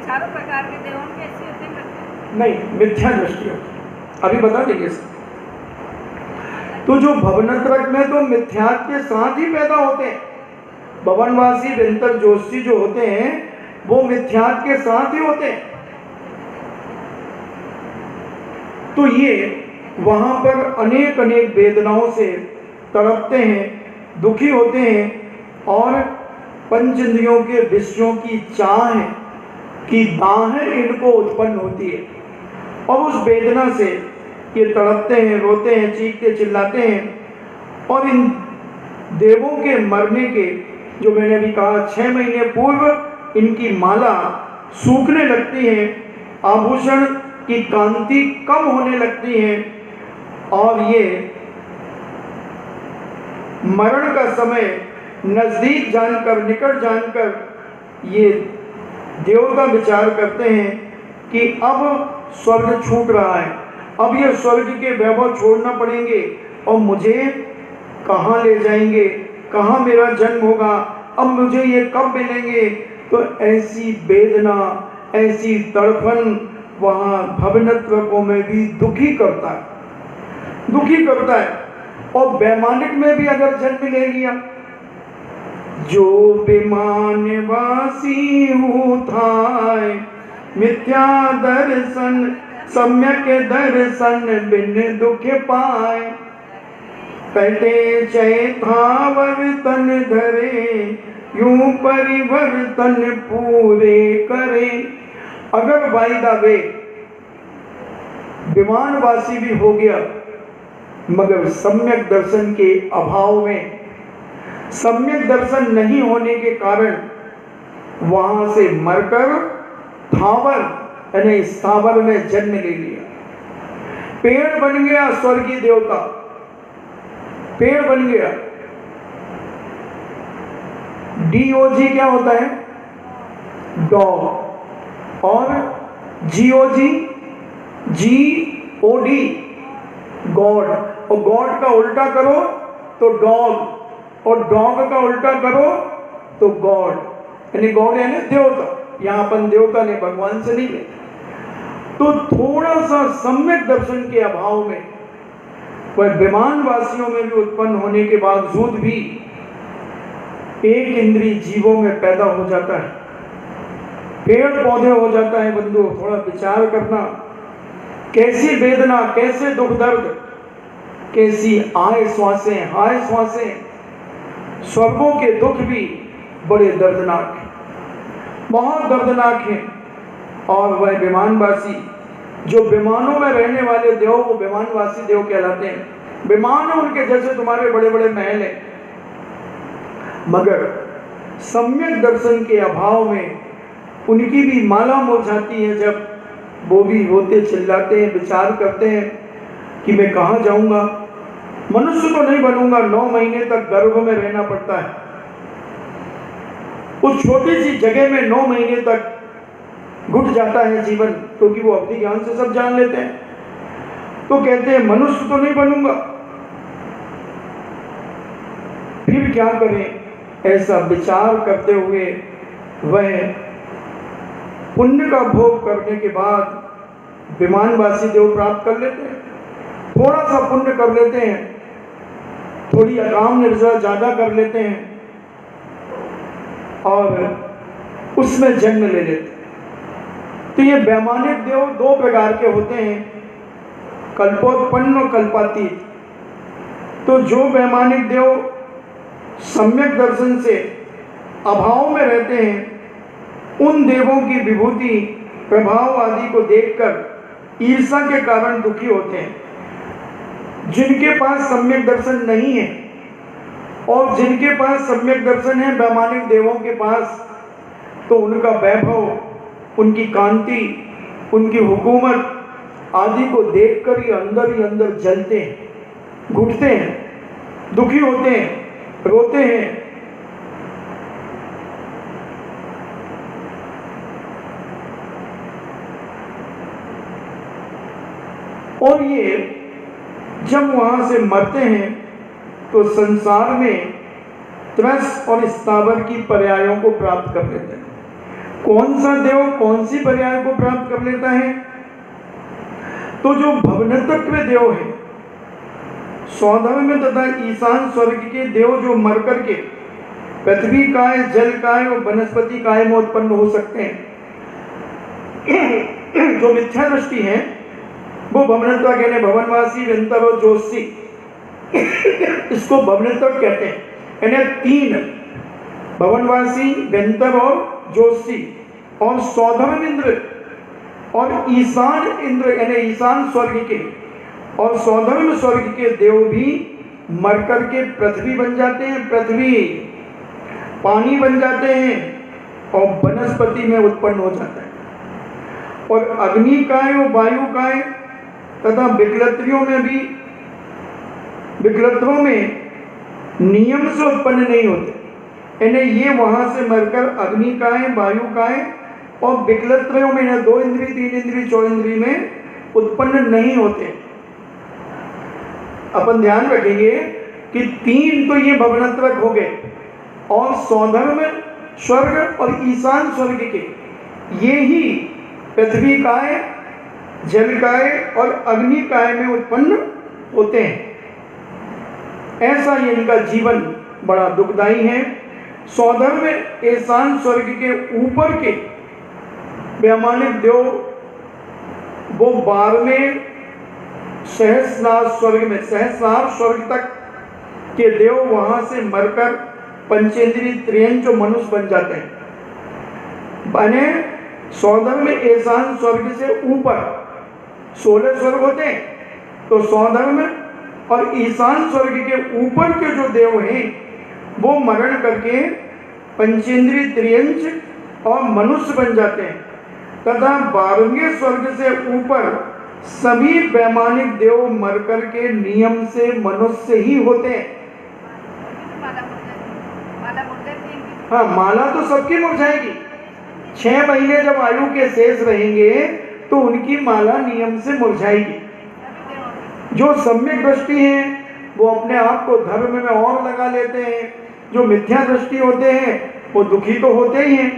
चारों प्रकार के देवों के ऐसे होते हैं? नहीं, मिथ्या दृष्टि होती, अभी बता देंगे। तो जो भवनत्रक में तो मिथ्यात के साथ ही पैदा होते हैं, भवनवासी, व्यंतर, जोशी जो होते हैं वो मिथ्यात के साथ ही होते हैं। तो ये वहां पर अनेक अनेक वेदनाओं से तड़पते हैं, दुखी होते हैं, और पंचेंद्रियों के विषयों की चाह की दाहें इनको उत्पन्न होती है, और उस वेदना से ये तड़पते हैं, रोते हैं, चीखते चिल्लाते हैं। और इन देवों के मरने के, जो मैंने अभी कहा, 6 महीने पूर्व इनकी माला सूखने लगती है, आभूषण की कांति कम होने लगती है, और ये मरण का समय नजदीक जानकर, निकट जानकर ये देवता विचार करते हैं कि अब स्वर्ग छूट रहा है, अब ये स्वर्ग के वैभव छोड़ना पड़ेंगे और मुझे कहाँ ले जाएंगे, कहाँ मेरा जन्म होगा, अब मुझे ये कब मिलेंगे। तो ऐसी वेदना, ऐसी तड़पन वहाँ भवनत्व को में भी दुखी करता है, दुखी करता है। और वैमानिक में भी अगर जन्म ले लिया, जो विमान वासी उठाए मिथ्या दर्शन, सम्यक दर्शन बिन दुख पाए, कहते चैतावर तन धरे, यूं परिवर्तन पूरे करे। अगर बाय द वे विमानवासी भी हो गया, मगर सम्यक दर्शन के अभाव में, सम्यक दर्शन नहीं होने के कारण वहां से मरकर थावर यानी स्थावर में जन्म ले लिया, पेड़ बन गया, स्वर्गीय देवता पेड़ बन गया। DOG क्या होता है? डॉग। और GOD GOD गॉड। और गॉड का उल्टा करो तो डॉग, और डॉग का उल्टा करो तो गॉड, यानी गॉड यानी देवता। यहाँ अपन देवता ने भगवान से नहीं ले। तो थोड़ा सा सम्यक दर्शन के अभाव में वह विमान वासियों में भी उत्पन्न होने के बावजूद भी एक इंद्रिय जीवों में पैदा हो जाता है, पेड़ पौधे हो जाता है। बंधु थोड़ा विचार करना, कैसी वेदना, कैसे दुख दर्द, कैसी आय श्वासें, हाय श्वासें। स्वर्गों के दुख भी बड़े दर्दनाक हैं, बहुत दर्दनाक हैं। और वह विमानवासी, जो विमानों में रहने वाले देव, वो विमानवासी देव कहलाते हैं। विमान उनके जैसे तुम्हारे बड़े बड़े महल हैं, मगर सम्यक दर्शन के अभाव में उनकी भी माला मुरझाती है। जब वो भी रोते चिल्लाते हैं, विचार करते हैं कि मैं कहाँ जाऊंगा, मनुष्य तो नहीं बनूंगा। 9 महीने तक गर्भ में रहना पड़ता है, उस छोटी सी जगह में 9 महीने तक घुट जाता है जीवन, क्योंकि वो अपने ज्ञान से सब जान लेते हैं। तो कहते हैं मनुष्य तो नहीं बनूंगा, फिर क्या करें। ऐसा विचार करते हुए वह पुण्य का भोग करने के बाद विमानवासी देव प्राप्त कर लेते हैं। थोड़ा सा पुण्य कर लेते हैं, थोड़ी अकाम निर्जरा ज्यादा कर लेते हैं और उसमें जन्म ले लेते हैं। तो ये वैमानिक देव 2 प्रकार के होते हैं, कल्पोत्पन्न और कल्पातीत। तो जो वैमानिक देव सम्यक दर्शन से अभाव में रहते हैं, उन देवों की विभूति प्रभाव आदि को देखकर ईर्षा के कारण दुखी होते हैं। जिनके पास सम्यक दर्शन नहीं है और जिनके पास सम्यक दर्शन है वैमानिक देवों के पास, तो उनका वैभव, उनकी कांति, उनकी हुकूमत आदि को देखकर ही अंदर जलते हैं, घुटते हैं, दुखी होते हैं, रोते हैं। और ये जब वहां से मरते हैं तो संसार में त्रस और स्थावर की पर्यायों को प्राप्त कर लेते हैं। कौन सा देव कौन सी पर्याय को प्राप्त कर लेता है? तो जो भवनतत्व देव है, सौधव में तथा ईशान स्वर्ग के देव, जो मर करके पृथ्वी काय, जल काय और वनस्पति काय में उत्पन्न हो सकते हैं, जो मिथ्या दृष्टि है, वो भवनत्व कहने, भवनवासी, व्यंतर और जोशी, इसको भवनत्व कहते हैं। यानी 3 भवनवासी, व्यंतर और जोशी, और सौधव इंद्र और ईशान इंद्र यानी ईशान स्वर्ग के और सौधर्म स्वर्ग के देव भी मर करके पृथ्वी बन जाते हैं, पृथ्वी पानी बन जाते हैं और वनस्पति में उत्पन्न हो जाता है। और अग्नि काय और वायु काय तथा विकलत्रियों में भी विकलत्वों में नियम से उत्पन्न नहीं होते, यानी ये वहां से मरकर अग्नि का है, वायु का है, और विकलत्वों में ना 2 इंद्रिय, 3 इंद्रिय, 4 इंद्रिय में उत्पन्न नहीं होते। अपन ध्यान रखेंगे कि 3 तो ये भवनत्वक हो गए, और सौधर्म स्वर्ग और ईशान स्वर्ग के ये ही पृथ्वी काय, जल काय और अग्नि काय में उत्पन्न होते हैं। ऐसा ये इनका जीवन बड़ा दुखदायी है। सौधर्म ईशान स्वर्ग के ऊपर के वैमानिक देव वो 12वें सहस्रार स्वर्ग में, सहस्रार स्वर्ग तक के देव वहां से मरकर पंचेंद्रिय त्रियंच मनुष्य बन जाते हैं। बने सौधर्म ईशान स्वर्ग से ऊपर 16 स्वर्ग होते हैं, तो सौधर्म और ईशान स्वर्ग के ऊपर के जो देव हैं वो मरण करके पंचेंद्रिय त्रियंच और मनुष्य बन जाते हैं, तथा 12वें स्वर्ग से ऊपर सभी वैमानिक देव मर करके नियम से मनुष्य ही होते हैं। हाँ, माला तो सबकी मुरझाएगी। 6 महीने जब आयु के शेष रहेंगे तो उनकी माला नियम से मुरझाएगी। जो सम्यक दृष्टि है वो अपने आप को धर्म में और लगा लेते हैं, जो मिथ्या दृष्टि होते हैं वो दुखी तो होते ही हैं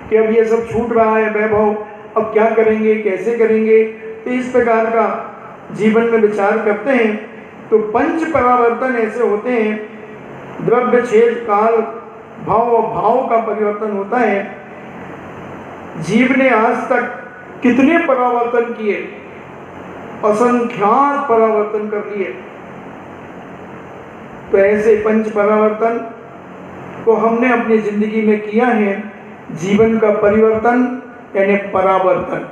कि अब ये सब छूट रहा है वैभव, अब क्या करेंगे, कैसे करेंगे। तो इस प्रकार का जीवन में विचार करते हैं। तो 5 परावर्तन ऐसे होते हैं, द्रव्य, छेद, काल, भाव और भाव का परिवर्तन होता है। जीव ने आज तक कितने परावर्तन किए, असंख्यात परावर्तन कर लिए। तो ऐसे 5 परावर्तन को हमने अपनी जिंदगी में किया है। जीवन का परिवर्तन यानी परावर्तन,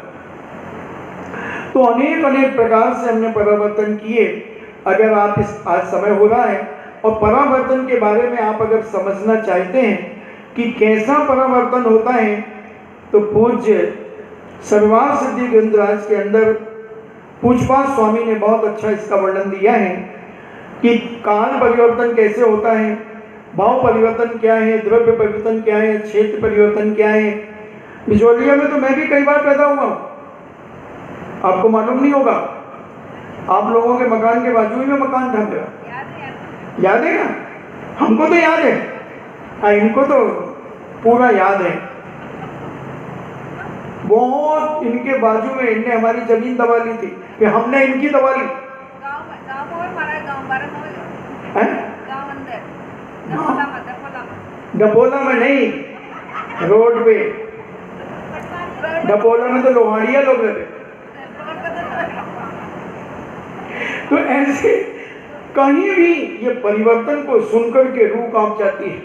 तो अनेक अनेक प्रकार से हमने परावर्तन किए। अगर आप इस आज समय हो रहा है और परावर्तन के बारे में आप अगर समझना चाहते हैं कि कैसा परावर्तन होता है, तो पूज्य सर्वार्थ सिद्धि ग्रंथराज के अंदर पूजपाद स्वामी ने बहुत अच्छा इसका वर्णन दिया है कि काल परिवर्तन कैसे होता है, भाव परिवर्तन क्या है, द्रव्य परिवर्तन क्या है, क्षेत्र परिवर्तन क्या है। बिजोलिया में तो मैं भी कई बार पैदा हुआ हूँ, आपको मालूम नहीं होगा। आप लोगों के मकान के बाजू में मकान था मेरा, याद है ना? हमको तो याद है, हाँ, इनको तो पूरा याद है। बहुत इनके बाजू में इनने हमारी जमीन दबा ली थी, फिर हमने इनकी दबा ली। डपोला में नहीं, रोड पे। डपोला में तो लोहाड़िया लोग रहते। तो ऐसे कहीं भी ये परिवर्तन को सुनकर के रूह कांप जाती है।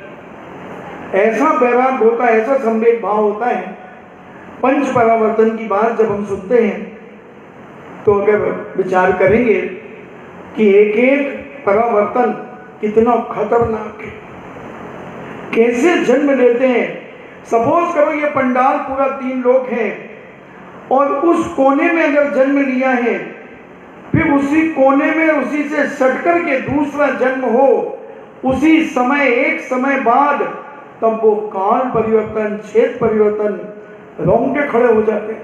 ऐसा वैराग होता है, ऐसा संवेग भाव होता है। 5 परावर्तन की बात जब हम सुनते हैं तो अगर विचार करेंगे कि एक एक परावर्तन कितना खतरनाक है, कैसे जन्म लेते हैं। सपोज करो ये पंडाल पूरा 3 लोग हैं और उस कोने में अगर जन्म लिया है, फिर उसी कोने में उसी से सट कर के दूसरा जन्म हो, उसी समय एक समय बाद, तब वो काल परिवर्तन, क्षेत्र परिवर्तन, रोंगटे खड़े हो जाते।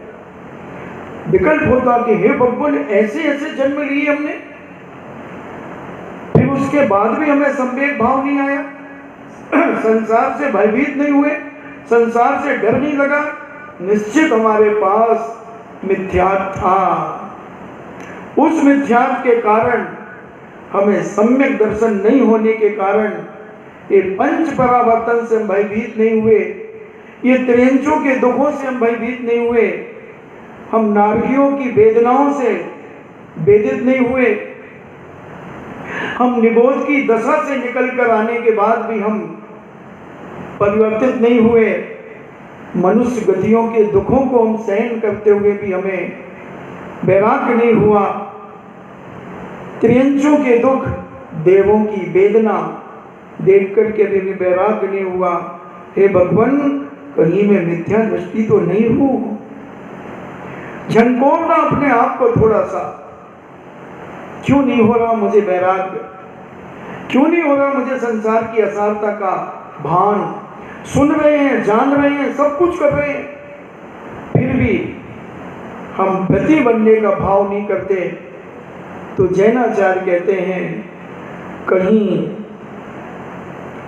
विकल्प होता कि हे भगवान, ऐसे ऐसे जन्म लिए हमने, फिर उसके बाद भी हमें संवेग भाव नहीं आया, संसार से भयभीत नहीं हुए, संसार से डर नहीं लगा। निश्चित हमारे पास मिथ्यात्व था। उस मिथ्यात्व के कारण, हमें सम्यक दर्शन नहीं होने के कारण, ये 5 परावर्तन से हम भयभीत नहीं हुए, ये त्रियंचों के दुखों से हम भयभीत नहीं हुए, हम नारियों की वेदनाओं से वेदित नहीं हुए, हम निबोध की दशा से निकल कर आने के बाद भी हम परिवर्तित नहीं हुए, मनुष्य गतियों के दुखों को हम सहन करते हुए भी हमें वैराग्य नहीं हुआ, त्रियंचों के दुख, देवों की वेदना देख करके भी वैराग्य नहीं हुआ। हे भगवान, कहीं में मिथ्या दृष्टि तो नहीं हो। झंकोरना अपने आप को थोड़ा सा, क्यों नहीं हो रहा मुझे वैराग्य, क्यों नहीं हो रहा मुझे संसार की असारता का भान? सुन रहे हैं, जान रहे हैं, सब कुछ कर रहे हैं, फिर भी हम ब्रती बनने का भाव नहीं करते। तो जैनाचार्य कहते हैं कहीं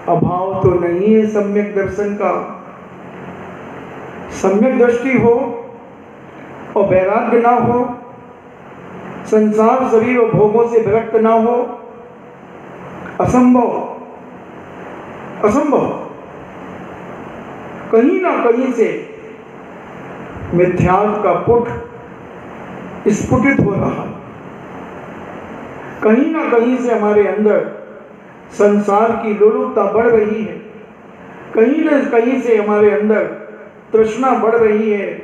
अभाव तो नहीं है सम्यक दर्शन का। सम्यक दृष्टि हो और वैराग्य ना हो, संसार शरीर और भोगों से विरक्त ना हो, असंभव, असंभव। कहीं ना कहीं से मिथ्यात्व का पुट स्फुटित हो रहा है। कहीं ना कहीं से हमारे अंदर संसार की लोलुपता बढ़ रही है। कहीं न कहीं से हमारे अंदर तृष्णा बढ़ रही है,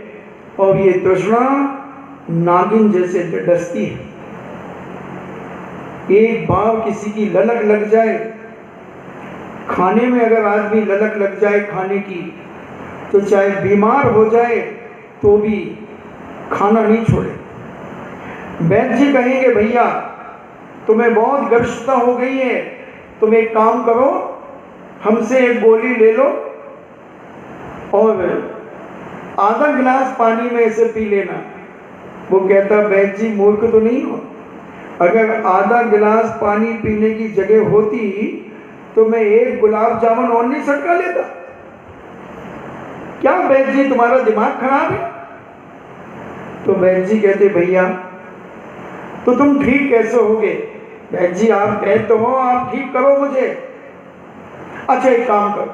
और ये तृष्णा नागिन जैसे डसती है। एक बार किसी की ललक लग जाए, खाने में अगर आदमी ललक लग जाए खाने की, तो चाहे बीमार हो जाए तो भी खाना नहीं छोड़े। वैद्य जी कहेंगे भैया तुम्हें बहुत गर्भता हो गई है, तुम एक काम करो, हमसे एक गोली ले लो और आधा गिलास पानी में इसे पी लेना। वो कहता वैद्य जी मूर्ख तो नहीं हो, अगर आधा गिलास पानी पीने की जगह होती तो मैं एक गुलाब जामुन और नहीं सटका लेता। क्या वैद्य जी तुम्हारा दिमाग खराब है? तो वैद्य जी कहते भैया तो तुम ठीक कैसे होगे? वैद्य जी आप कहते तो हो, आप ठीक करो मुझे। अच्छा एक काम करो,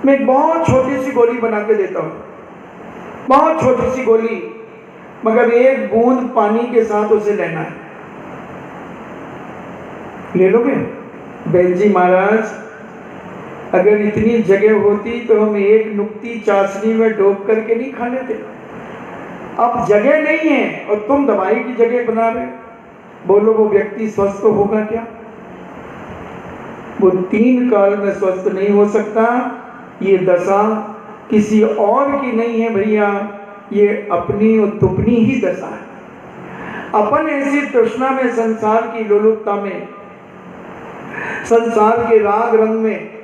मैं एक बहुत छोटी सी गोली बना के देता हूं, बहुत छोटी सी गोली, मगर एक बूंद पानी के साथ उसे लेना है। ले लोगे? वैद्य जी महाराज अगर इतनी जगह होती तो हम एक नुक्ती चाशनी में डोब करके नहीं खा लेते। अब जगह नहीं है और तुम दवाई की जगह बना रहे, बोलो वो व्यक्ति स्वस्थ होगा क्या? वो 3 काल में स्वस्थ नहीं हो सकता। ये दशा किसी और की नहीं है भैया, ये अपनी और तुपनी ही दशा है। अपन ऐसी तृष्णा में, संसार की लोलुपता में, संसार के राग रंग में,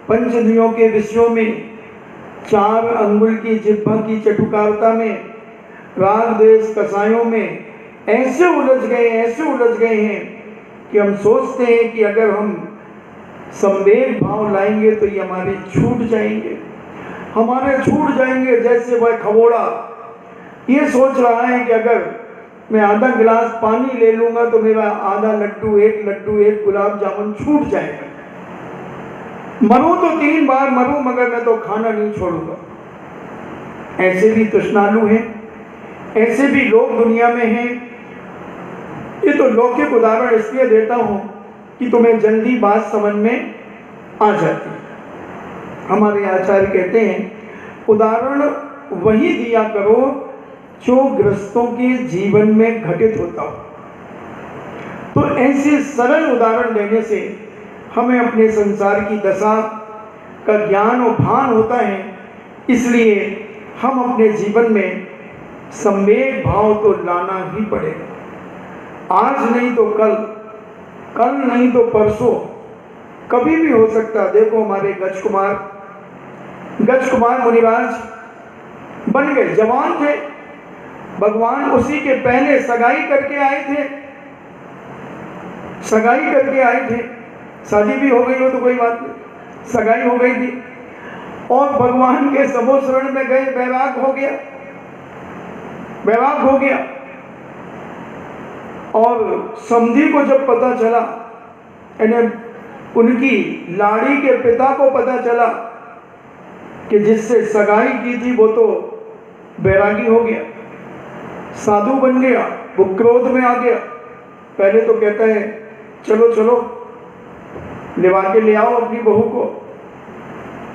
पंचदियों के विषयों में, 4 अंगुल की जिह्वा की चटुकारता में, राग द्वेष कसायों में ऐसे उलझ गए हैं कि हम सोचते हैं कि अगर हम संवेग भाव लाएंगे तो ये हमारे छूट जाएंगे। जैसे वह खगोड़ा ये सोच रहा है कि अगर मैं आधा गिलास पानी ले लूंगा तो मेरा आधा लड्डू, एक गुलाब जामुन छूट जाएगा। मरूं तो 3 बार मरूं, मगर मैं तो खाना नहीं छोड़ूंगा। ऐसे भी तृष्णालु हैं, ऐसे भी लोग दुनिया में हैं। ये तो लौकिक उदाहरण इसलिए देता हूं कि तुम्हें जल्दी बात समझ में आ जाती है। हमारे आचार्य कहते हैं उदाहरण वही दिया करो जो ग्रस्तों के जीवन में घटित होता हो। तो ऐसे सरल उदाहरण देने से हमें अपने संसार की दशा का ज्ञान और भान होता है। इसलिए हम अपने जीवन में संवेग भाव तो लाना ही पड़ेगा। आज नहीं तो कल नहीं तो परसों, कभी भी हो सकता। देखो हमारे गज कुमार मुनिराज बन गए, जवान थे, भगवान उसी के पहले सगाई करके आए थे। शादी भी हो गई हो तो कोई बात नहीं, सगाई हो गई थी, और भगवान के सबो शरण में गए, वैराग हो गया। और समधी को जब पता चला, यानी उनकी लाड़ी के पिता को पता चला कि जिससे सगाई की थी वो तो बैरागी हो गया, साधु बन गया, वो क्रोध में आ गया। पहले तो कहता है चलो लिवा के ले आओ, अपनी बहू को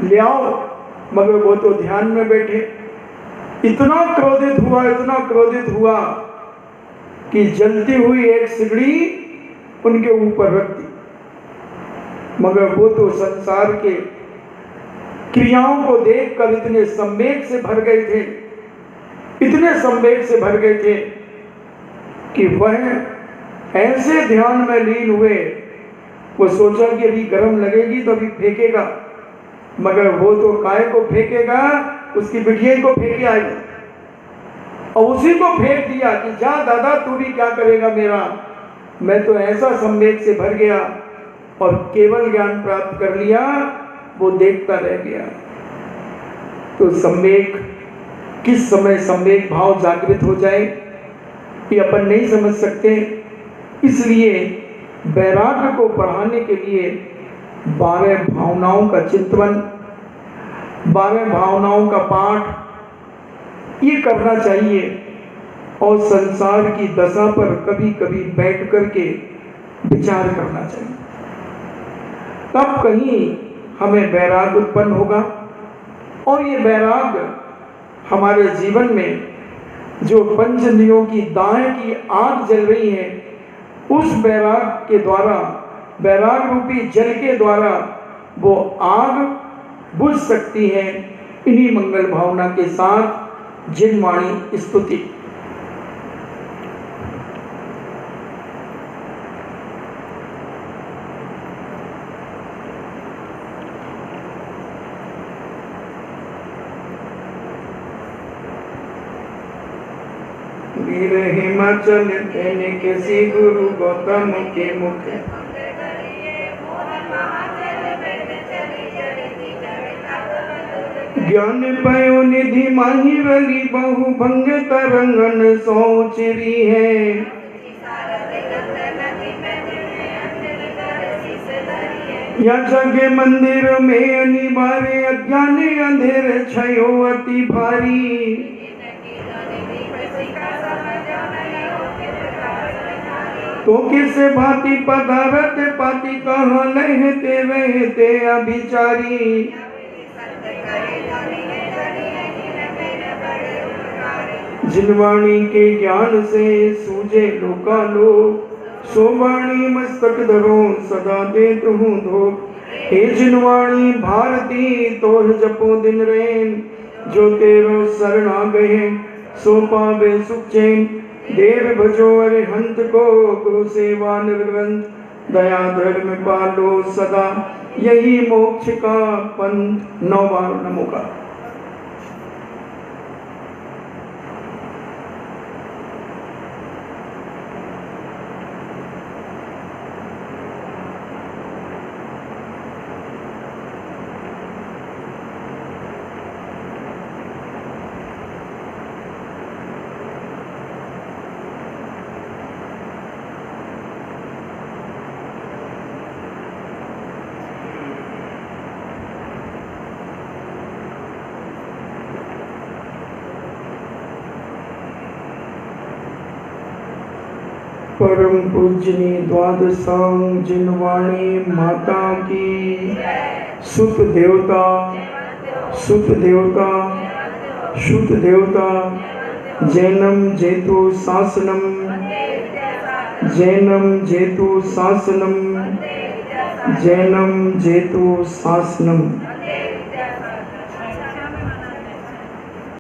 ले आओ, मगर वो तो ध्यान में बैठे। इतना क्रोधित हुआ कि जलती हुई एक सिगड़ी उनके ऊपर रख दी। मगर वो तो संसार के क्रियाओं को देखकर इतने संवेग से भर गए थे कि वह ऐसे ध्यान में लीन हुए, वो सोचा कि अभी गर्म लगेगी तो अभी फेंकेगा, मगर वो तो काय को फेंकेगा, उसकी बिटिया को फेंके आएगा और उसी को फेंक दिया कि जा दादा तू भी क्या करेगा मेरा। मैं तो ऐसा सम्वेक से भर गया और केवल ज्ञान प्राप्त कर लिया, वो देखता रह गया। तो सम्वेक, किस समय सम्वेक भाव जागृत हो जाए ये अपन नहीं समझ सकते। इसलिए वैराग्य को बढ़ाने के लिए 12 भावनाओं का चिंतन, 12 भावनाओं का पाठ ये करना चाहिए और संसार की दशा पर कभी कभी बैठ करके विचार करना चाहिए। तब कहीं हमें वैराग्य उत्पन्न होगा और ये वैराग्य हमारे जीवन में जो पंच इंद्रियों की दाएं की आग जल रही है, उस वैराग्य के द्वारा, वैराग्य रूपी जल के द्वारा वो आग बुझ सकती है। इन्हीं मंगल भावना के साथ जिनवाणी स्तुति। वीर हिमाचल तेने किसी गुरु गौतम के मुख, ज्ञान पयो निधि माही रली बहु भंग तरंगन सोचरी है। या जगे मंदिर में अनिवार्य अज्ञान अंधेर छयो अति भारी। तो किस भांति पदारथ पाति कहाँ लहते वहते अभिचारी। जिनवाणी के ज्ञान से सूझे लोकालोक, सो वाणी मस्तक धरो सदा देत हूँ धोख। हे जिनवाणी भारती तोह जपो दिन रैन, जो तेरो शरण आ गए सो पावे सुख चैन। देव भजो अरिहंत को गुरु सेवा निर्ग्रंथ, दया धर्म पालो सदा यही मोक्ष का पंथ। 9 बार नमो का। परम पूजनी द्वादशांग जिनवाणी माता की, सुत देवता, सुत देवता, सुत देवता, जैनम जेतु शासनम, जैनम जेतु शासनम, जैनम जेतु शासनम।